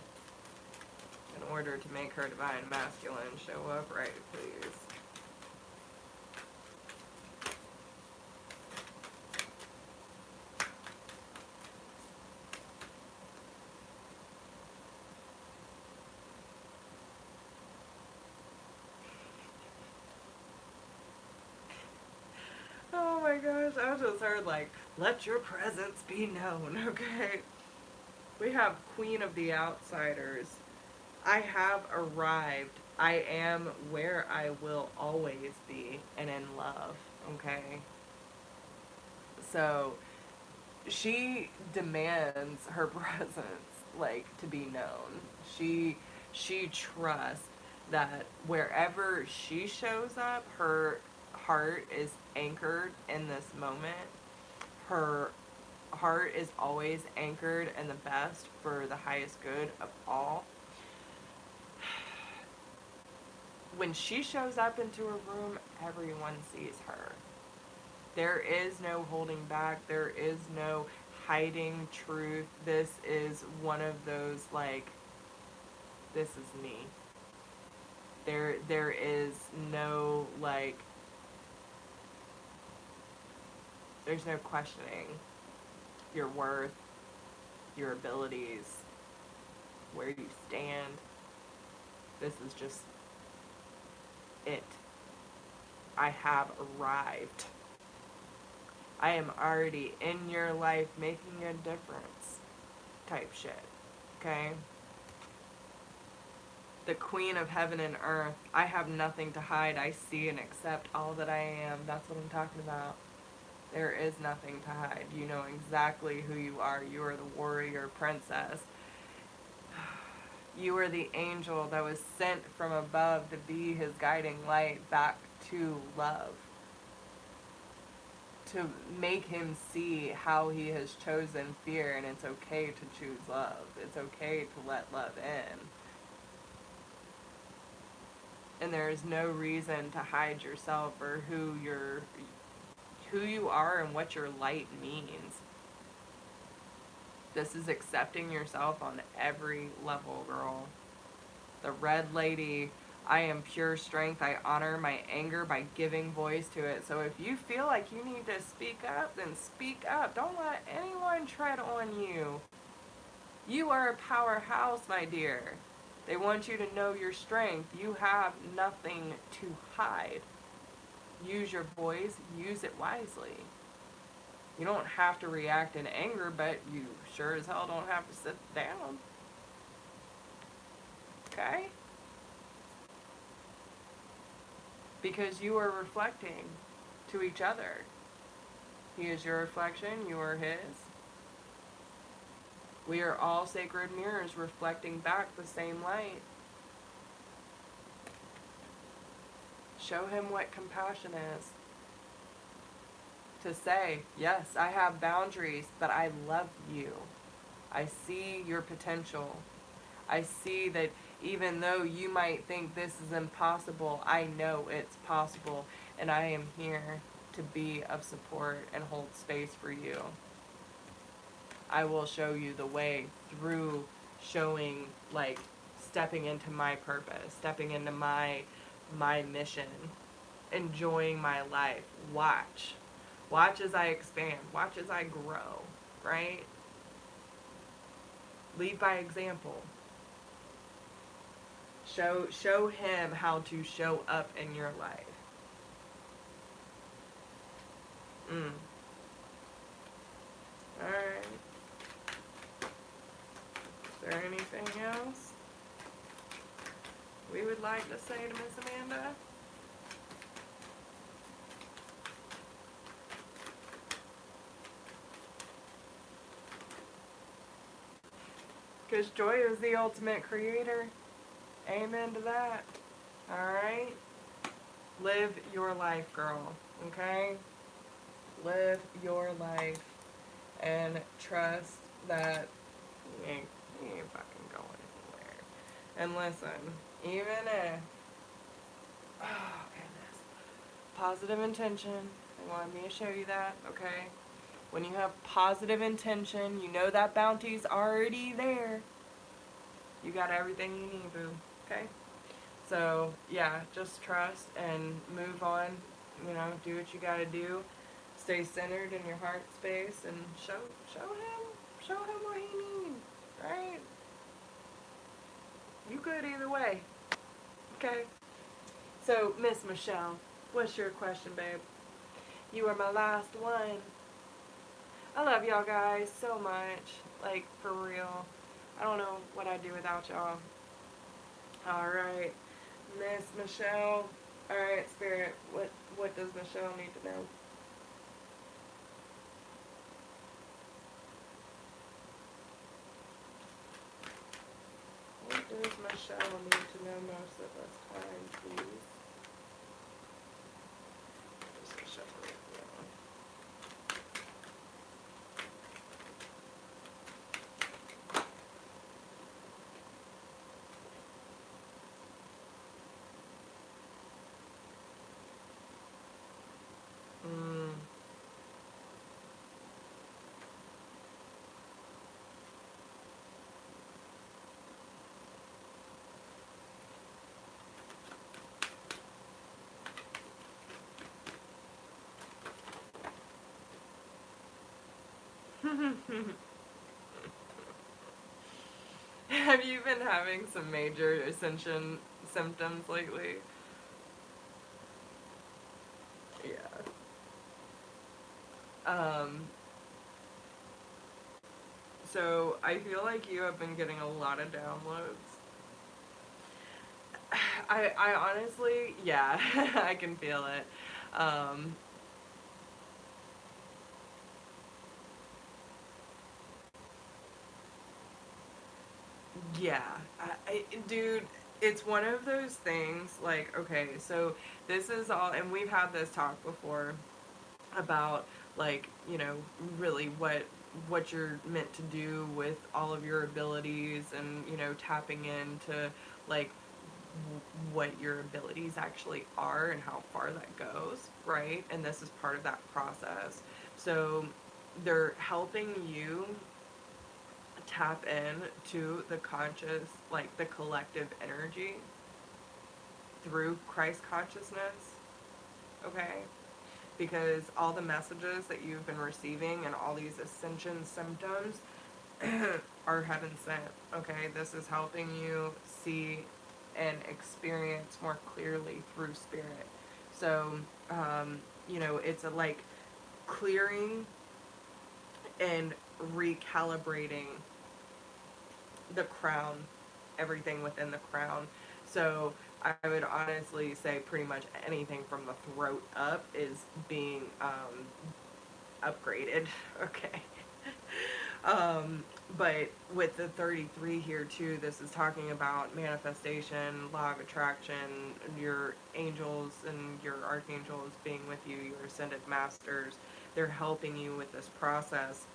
in order to make her divine masculine show up right, please? Oh my gosh, I just heard like, let your presence be known, okay? We have Queen of the Outsiders. I have arrived. I am where I will always be and in love, okay? So, she demands her presence, like, to be known. She trusts that wherever she shows up, her heart is anchored in this moment. Her heart is always anchored in the best for the highest good of all. When she shows up into a room, everyone sees her. There is no holding back. There is no hiding truth. This is one of those, like, this is me. There is no, like, there's no questioning your worth, your abilities, where you stand. This is just it. I have arrived. I am already in your life making a difference type shit. Okay? The Queen of Heaven and Earth. I have nothing to hide. I see and accept all that I am. That's what I'm talking about. There is nothing to hide. You know exactly who you are. You are the warrior princess. You are the angel that was sent from above to be his guiding light back to love. To make him see how he has chosen fear, and it's okay to choose love. It's okay to let love in. And there is no reason to hide yourself or who you are and what your light means. This is accepting yourself on every level, girl. The Red Lady, I am pure strength. I honor my anger by giving voice to it. So if you feel like you need to speak up, then speak up. Don't let anyone tread on you. You are a powerhouse, my dear. They want you to know your strength. You have nothing to hide. Use your voice. Use it wisely. You don't have to react in anger, but you sure as hell don't have to sit down. Okay? Because you are reflecting to each other. He is your reflection, you are his. We are all sacred mirrors reflecting back the same light. Show him what compassion is. To say, yes, I have boundaries, but I love you. I see your potential. I see that even though you might think this is impossible, I know it's possible, and I am here to be of support and hold space for you. I will show you the way through showing, like, stepping into my purpose, stepping into my mission, enjoying my life. Watch. Watch as I expand. Watch as I grow, right? Lead by example. Show him how to show up in your life. Alright. Is there anything else we would like to say to Miss Amanda? Because joy is the ultimate creator. Amen to that. Alright? Live your life, girl. Okay? Live your life. And trust that you ain't fucking going anywhere. And listen, even if... Oh, goodness. Positive intention. They wanted me to show you that, okay? When you have positive intention, you know that bounty's already there. You got everything you need, boo. Okay? So, yeah, just trust and move on. You know, do what you gotta do. Stay centered in your heart space and show him what he needs, right? You good either way. Okay? So, Miss Michelle, what's your question, babe? You are my last one. I love y'all guys so much. Like, for real. I don't know what I'd do without y'all. Alright. Miss Michelle. Alright, Spirit. What does Michelle need to know? What does Michelle need to know most at this time, please? Just Michelle. Have you been having some major ascension symptoms lately? Yeah. So I feel like you have been getting a lot of downloads. I honestly, yeah, I can feel it. Yeah, dude, it's one of those things, like, okay, so this is all, and we've had this talk before about, like, you know, really what you're meant to do with all of your abilities and, you know, tapping into, like, what your abilities actually are and how far that goes, right? And this is part of that process. So they're helping you tap in to the conscious, like the collective energy through Christ consciousness, okay? Because all the messages that you've been receiving and all these ascension symptoms are heaven sent, okay? This is helping you see and experience more clearly through spirit. So, you know, it's a, like, clearing and recalibrating the crown, everything within the crown. So I would honestly say pretty much anything from the throat up is being upgraded. Okay. Um, but with the 33 here too, this is talking about manifestation, law of attraction, your angels and your archangels being with you, your ascended masters. They're helping you with this process,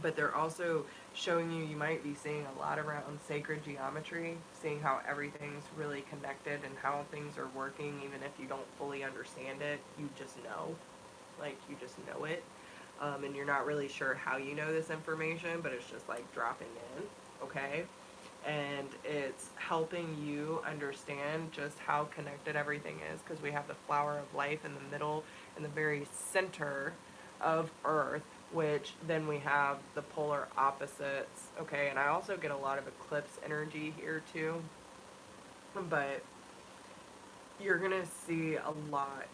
but they're also showing you, you might be seeing a lot around sacred geometry, seeing how everything's really connected and how things are working, even if you don't fully understand it, you just know. Like, you just know it. And you're not really sure how you know this information, but it's just like dropping in, okay? And it's helping you understand just how connected everything is, because we have the flower of life in the middle, in the very center of Earth, which then we have the polar opposites, okay? And I also get a lot of eclipse energy here too, but you're gonna see a lot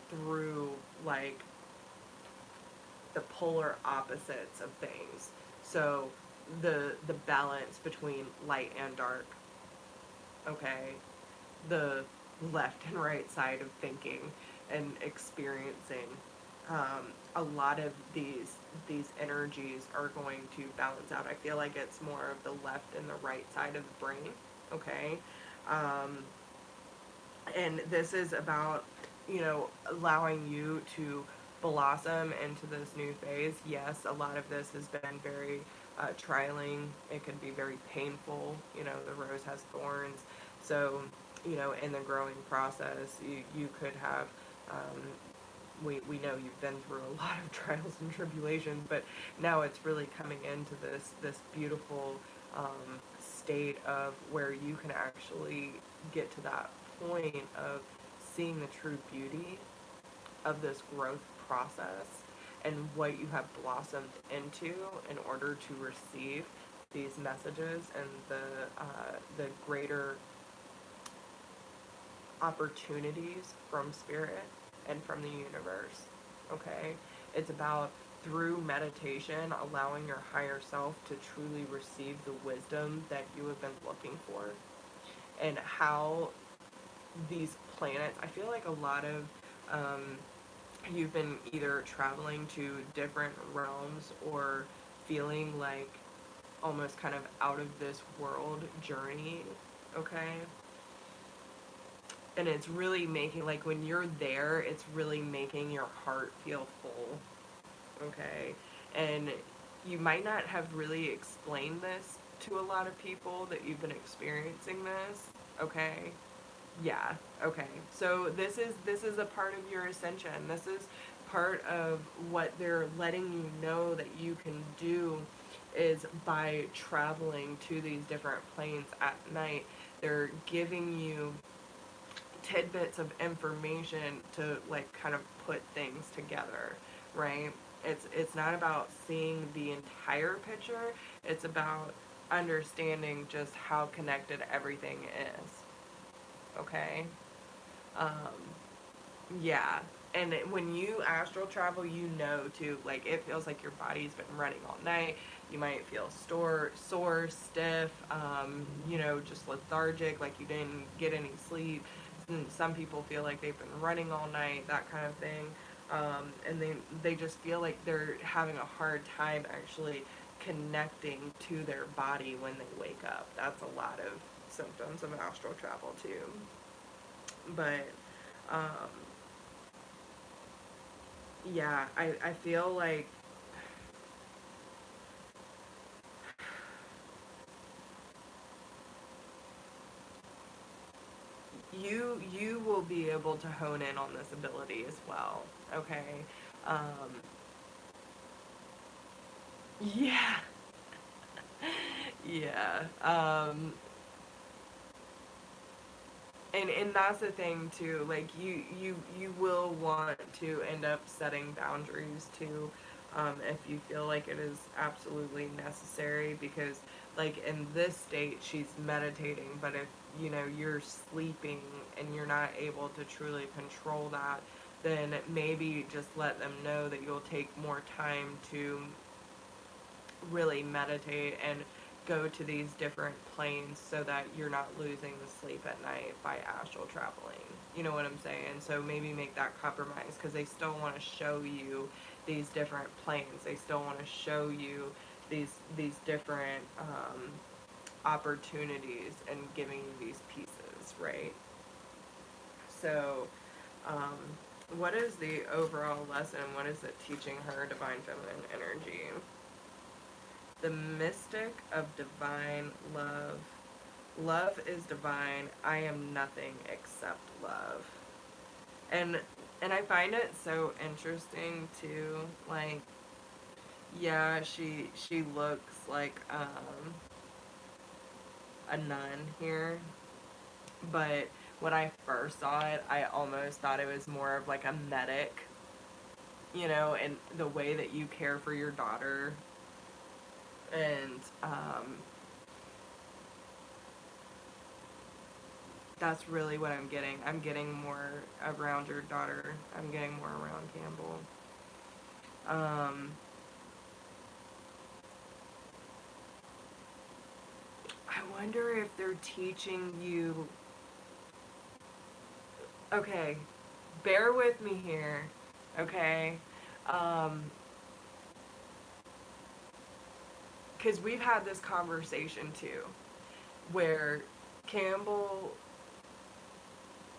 through like the polar opposites of things. So the balance between light and dark, okay? The left and right side of thinking and experiencing. A lot of these energies are going to balance out. I feel like it's more of the left and the right side of the brain, okay? Um, and this is about, you know, allowing you to blossom into this new phase. Yes, a lot of this has been very trialing. It can be very painful. You know, the rose has thorns. So, you know, in the growing process, you could have, we know you've been through a lot of trials and tribulations, but now it's really coming into this beautiful state of where you can actually get to that point of seeing the true beauty of this growth process and what you have blossomed into in order to receive these messages and the greater opportunities from spirit and from the universe. Okay? It's about, through meditation, allowing your higher self to truly receive the wisdom that you have been looking for, and how these planets, I feel like a lot of you've been either traveling to different realms or feeling like almost kind of out of this world journey, okay? And it's really making, like, when you're there, it's really making your heart feel full, okay? And you might not have really explained this to a lot of people that you've been experiencing this, okay? Yeah, okay. So this is a part of your ascension. This is part of what they're letting you know that you can do, is by traveling to these different planes at night. They're giving you tidbits of information to like kind of put things together, right? It's not about seeing the entire picture. It's about understanding just how connected everything is. Okay? Um, yeah. And when you astral travel, you know too, like it feels like your body's been running all night. You might feel sore, stiff, you know, just lethargic, like you didn't get any sleep. And some people feel like they've been running all night, that kind of thing. And they just feel like they're having a hard time actually connecting to their body when they wake up. That's a lot of symptoms of astral travel too. But um, yeah, I feel like you will be able to hone in on this ability as well. Okay. Um, yeah. Yeah. And that's the thing too, like you will want to end up setting boundaries too, if you feel like it is absolutely necessary, because like in this state she's meditating, but if you know you're sleeping and you're not able to truly control that, then maybe just let them know that you'll take more time to really meditate and go to these different planes so that you're not losing the sleep at night by astral traveling. You know what I'm saying? So maybe make that compromise, because they still want to show you these different planes. They still want to show you these different opportunities and giving you these pieces, right? So, um, what is the overall lesson? What is it teaching her divine feminine energy? The mystic of divine love. Love is divine. I am nothing except love. And I find it so interesting too. Like, yeah, she looks like a nun here, but when I first saw it, I almost thought it was more of like a medic, you know, and the way that you care for your daughter. And that's really what I'm getting. I'm getting more around your daughter. I'm getting more around Campbell. I wonder if they're teaching you. Okay, bear with me here. Okay, because we've had this conversation too, where Campbell,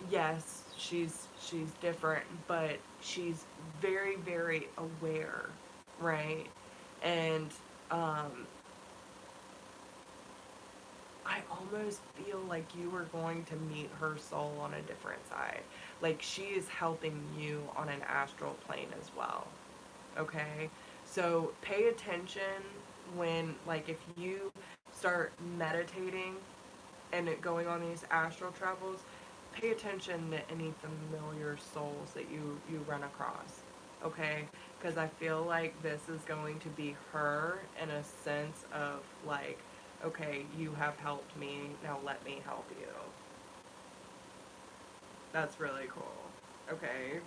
yes, she's different, but she's very, very aware, right? And I almost feel like you are going to meet her soul on a different side. Like, she is helping you on an astral plane as well. Okay? So pay attention when, like, if you start meditating and going on these astral travels, pay attention to any familiar souls that you run across. Okay? Because I feel like this is going to be her in a sense of, like, okay, you have helped me, now let me help you. That's really cool. Okay,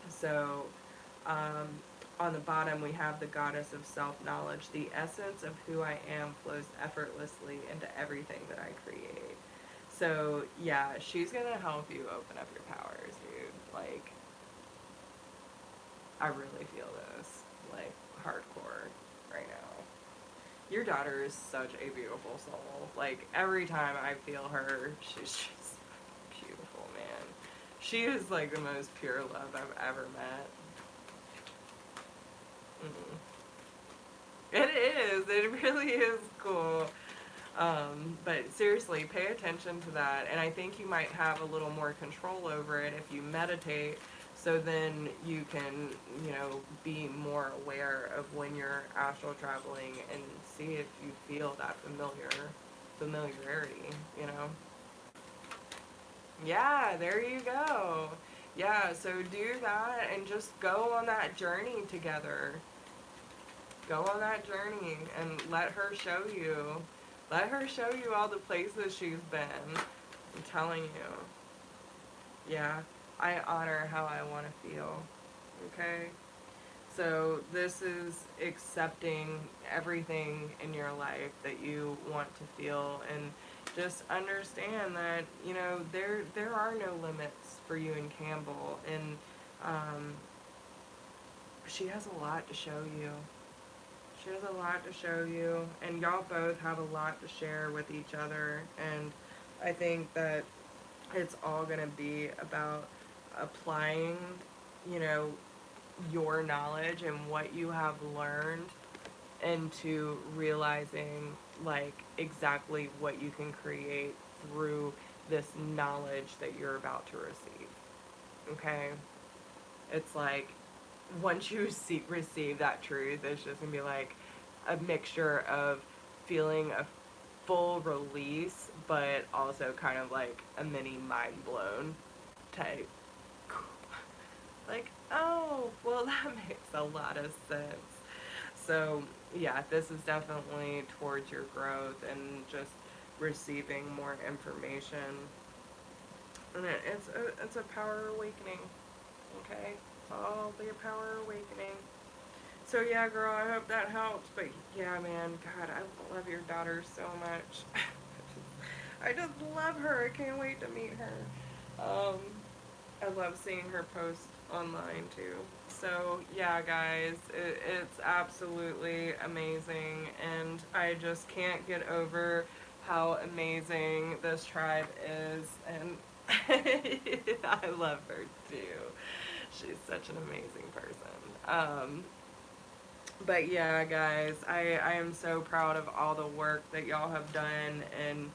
so on the bottom we have the goddess of self-knowledge. The essence of who I am flows effortlessly into everything that I create. So yeah, she's gonna help you open up your powers, dude. Like, I really feel this, like, hardcore right now. Your daughter is such a beautiful soul. Like, every time I feel her, she's just beautiful, man. She is like the most pure love I've ever met. It is. It really is cool. But seriously, pay attention to that. And I think you might have a little more control over it if you meditate. So then you can, you know, be more aware of when you're astral traveling and see if you feel that familiarity, you know? Yeah, there you go. Yeah, so do that and just go on that journey together. Go on that journey and let her show you. Let her show you all the places she's been. I'm telling you. Yeah, I honor how I want to feel. Okay? So this is accepting everything in your life that you want to feel, and just understand that, you know, there are no limits for you and Campbell, and she has a lot to show you. She has a lot to show you, and y'all both have a lot to share with each other, and I think that it's all going to be about applying, you know, your knowledge and what you have learned into realizing, like, exactly what you can create through this knowledge that you're about to receive. Okay? It's like, once you receive that truth, it's just gonna be like a mixture of feeling a full release, but also kind of like a mini mind blown type. Like, oh, well, that makes a lot of sense. So, yeah, this is definitely towards your growth and just receiving more information. And it's a power awakening, okay? It's all be a power awakening. So yeah, girl, I hope that helps. But yeah, man, God, I love your daughter so much. I just love her. I can't wait to meet her. I love seeing her post online too. So yeah, guys, it's absolutely amazing, and I just can't get over how amazing this tribe is, and I love her too. She's such an amazing person. But yeah, guys, I am so proud of all the work that y'all have done, and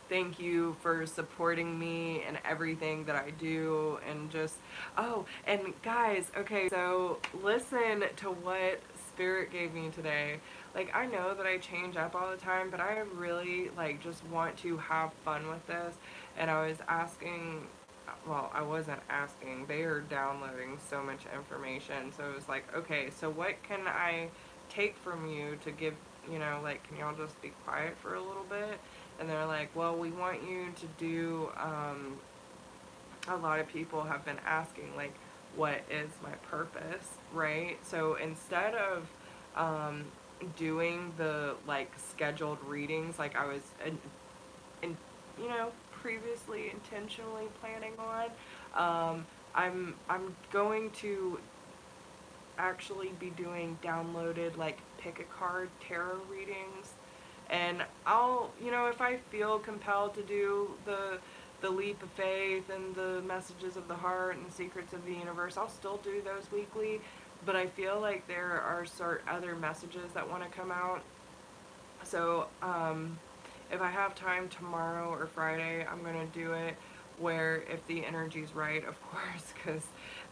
thank you for supporting me and everything that I do, and just, oh, and guys, okay, so listen to what Spirit gave me today. Like, I know that I change up all the time, but I really, like, just want to have fun with this, and I was asking, well, I wasn't asking, they are downloading so much information, so it was like, okay, so what can I take from you to give, like, can y'all just be quiet for a little bit? And they're like, well, we want you to do, a lot of people have been asking, like, what is my purpose, right? So instead of doing the, like, scheduled readings like I was, in, previously intentionally planning on, I'm going to actually be doing downloaded, like, pick a card tarot readings, and I'll, if I feel compelled to do the leap of faith and the messages of the heart and the secrets of the universe, I'll still do those weekly. But I feel like there are certain other messages that want to come out. So if I have time tomorrow or Friday, I'm going to do it where, if the energy's right, of course, because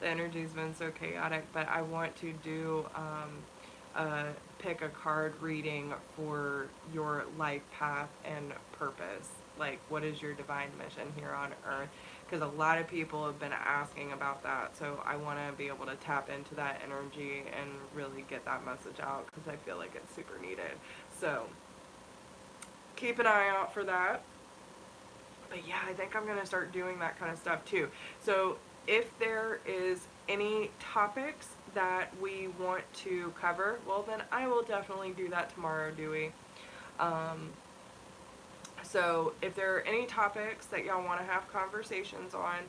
the energy's been so chaotic, but I want to do pick a card reading for your life path and purpose. Like, what is your divine mission here on earth? Because a lot of people have been asking about that, so I want to be able to tap into that energy and really get that message out, because I feel like it's super needed. So keep an eye out for that. But yeah, I think I'm going to start doing that kind of stuff too. So if there is any topics that we want to cover, well, then I will definitely do that tomorrow, Dewey. Um, so if there are any topics that y'all want to have conversations on,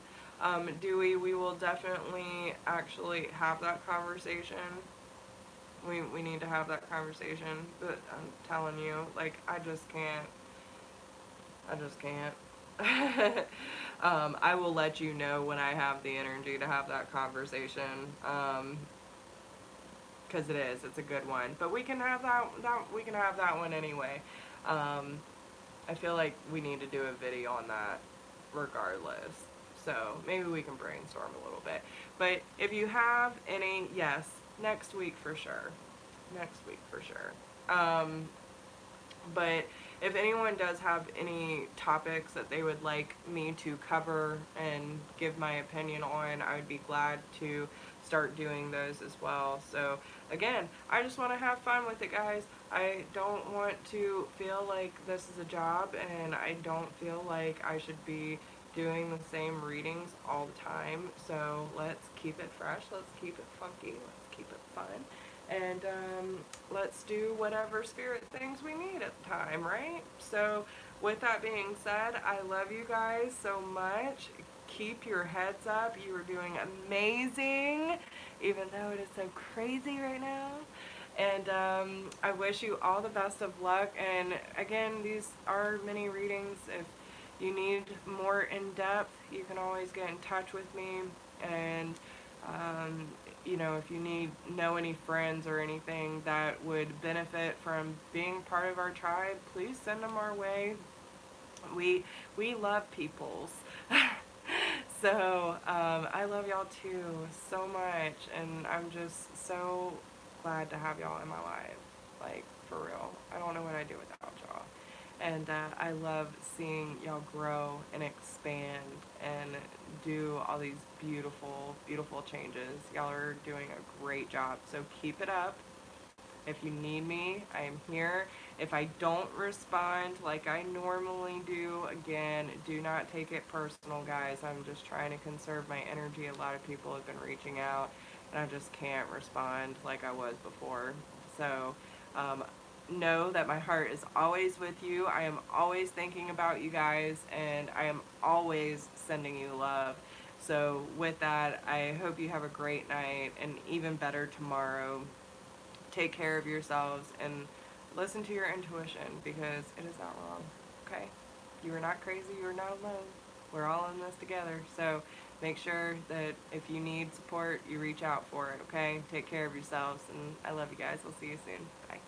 Dewey, we will definitely actually have that conversation. We need to have that conversation, but I'm telling you, like, I just can't. I will let you know when I have the energy to have that conversation, because it's a good one. But we can have we can have that one anyway. I feel like we need to do a video on that regardless. So maybe we can brainstorm a little bit. But if you have any, yes, next week for sure. Next week for sure. But if anyone does have any topics that they would like me to cover and give my opinion on, I would be glad to start doing those as well. So again, I just want to have fun with it, guys. I don't want to feel like this is a job, and I don't feel like I should be doing the same readings all the time. So let's keep it fresh, let's keep it funky, let's keep it fun, and let's do whatever spirit things we need at the time, right? So with that being said, I love you guys so much. Keep your heads up. You are doing amazing, even though it is so crazy right now. And I wish you all the best of luck. And again, these are mini readings. If you need more in depth, you can always get in touch with me. And if you know any friends or anything that would benefit from being part of our tribe, please send them our way. We love peoples. So I love y'all too so much, and I'm just so glad to have y'all in my life. Like, for real. I don't know what I'd do without y'all. And I love seeing y'all grow and expand and do all these beautiful, beautiful changes. Y'all are doing a great job. So keep it up. If you need me, I am here. If I don't respond like I normally do, again, do not take it personal, guys. I'm just trying to conserve my energy. A lot of people have been reaching out, and I just can't respond like I was before. So um, know that my heart is always with you. I am always thinking about you guys, and I am always sending you love. So with that, I hope you have a great night and even better tomorrow. Take care of yourselves and listen to your intuition, because it is not wrong. Okay? You are not crazy. You are not alone. We're all in this together. So make sure that if you need support, you reach out for it. Okay? Take care of yourselves, and I love you guys. I'll see you soon. Bye.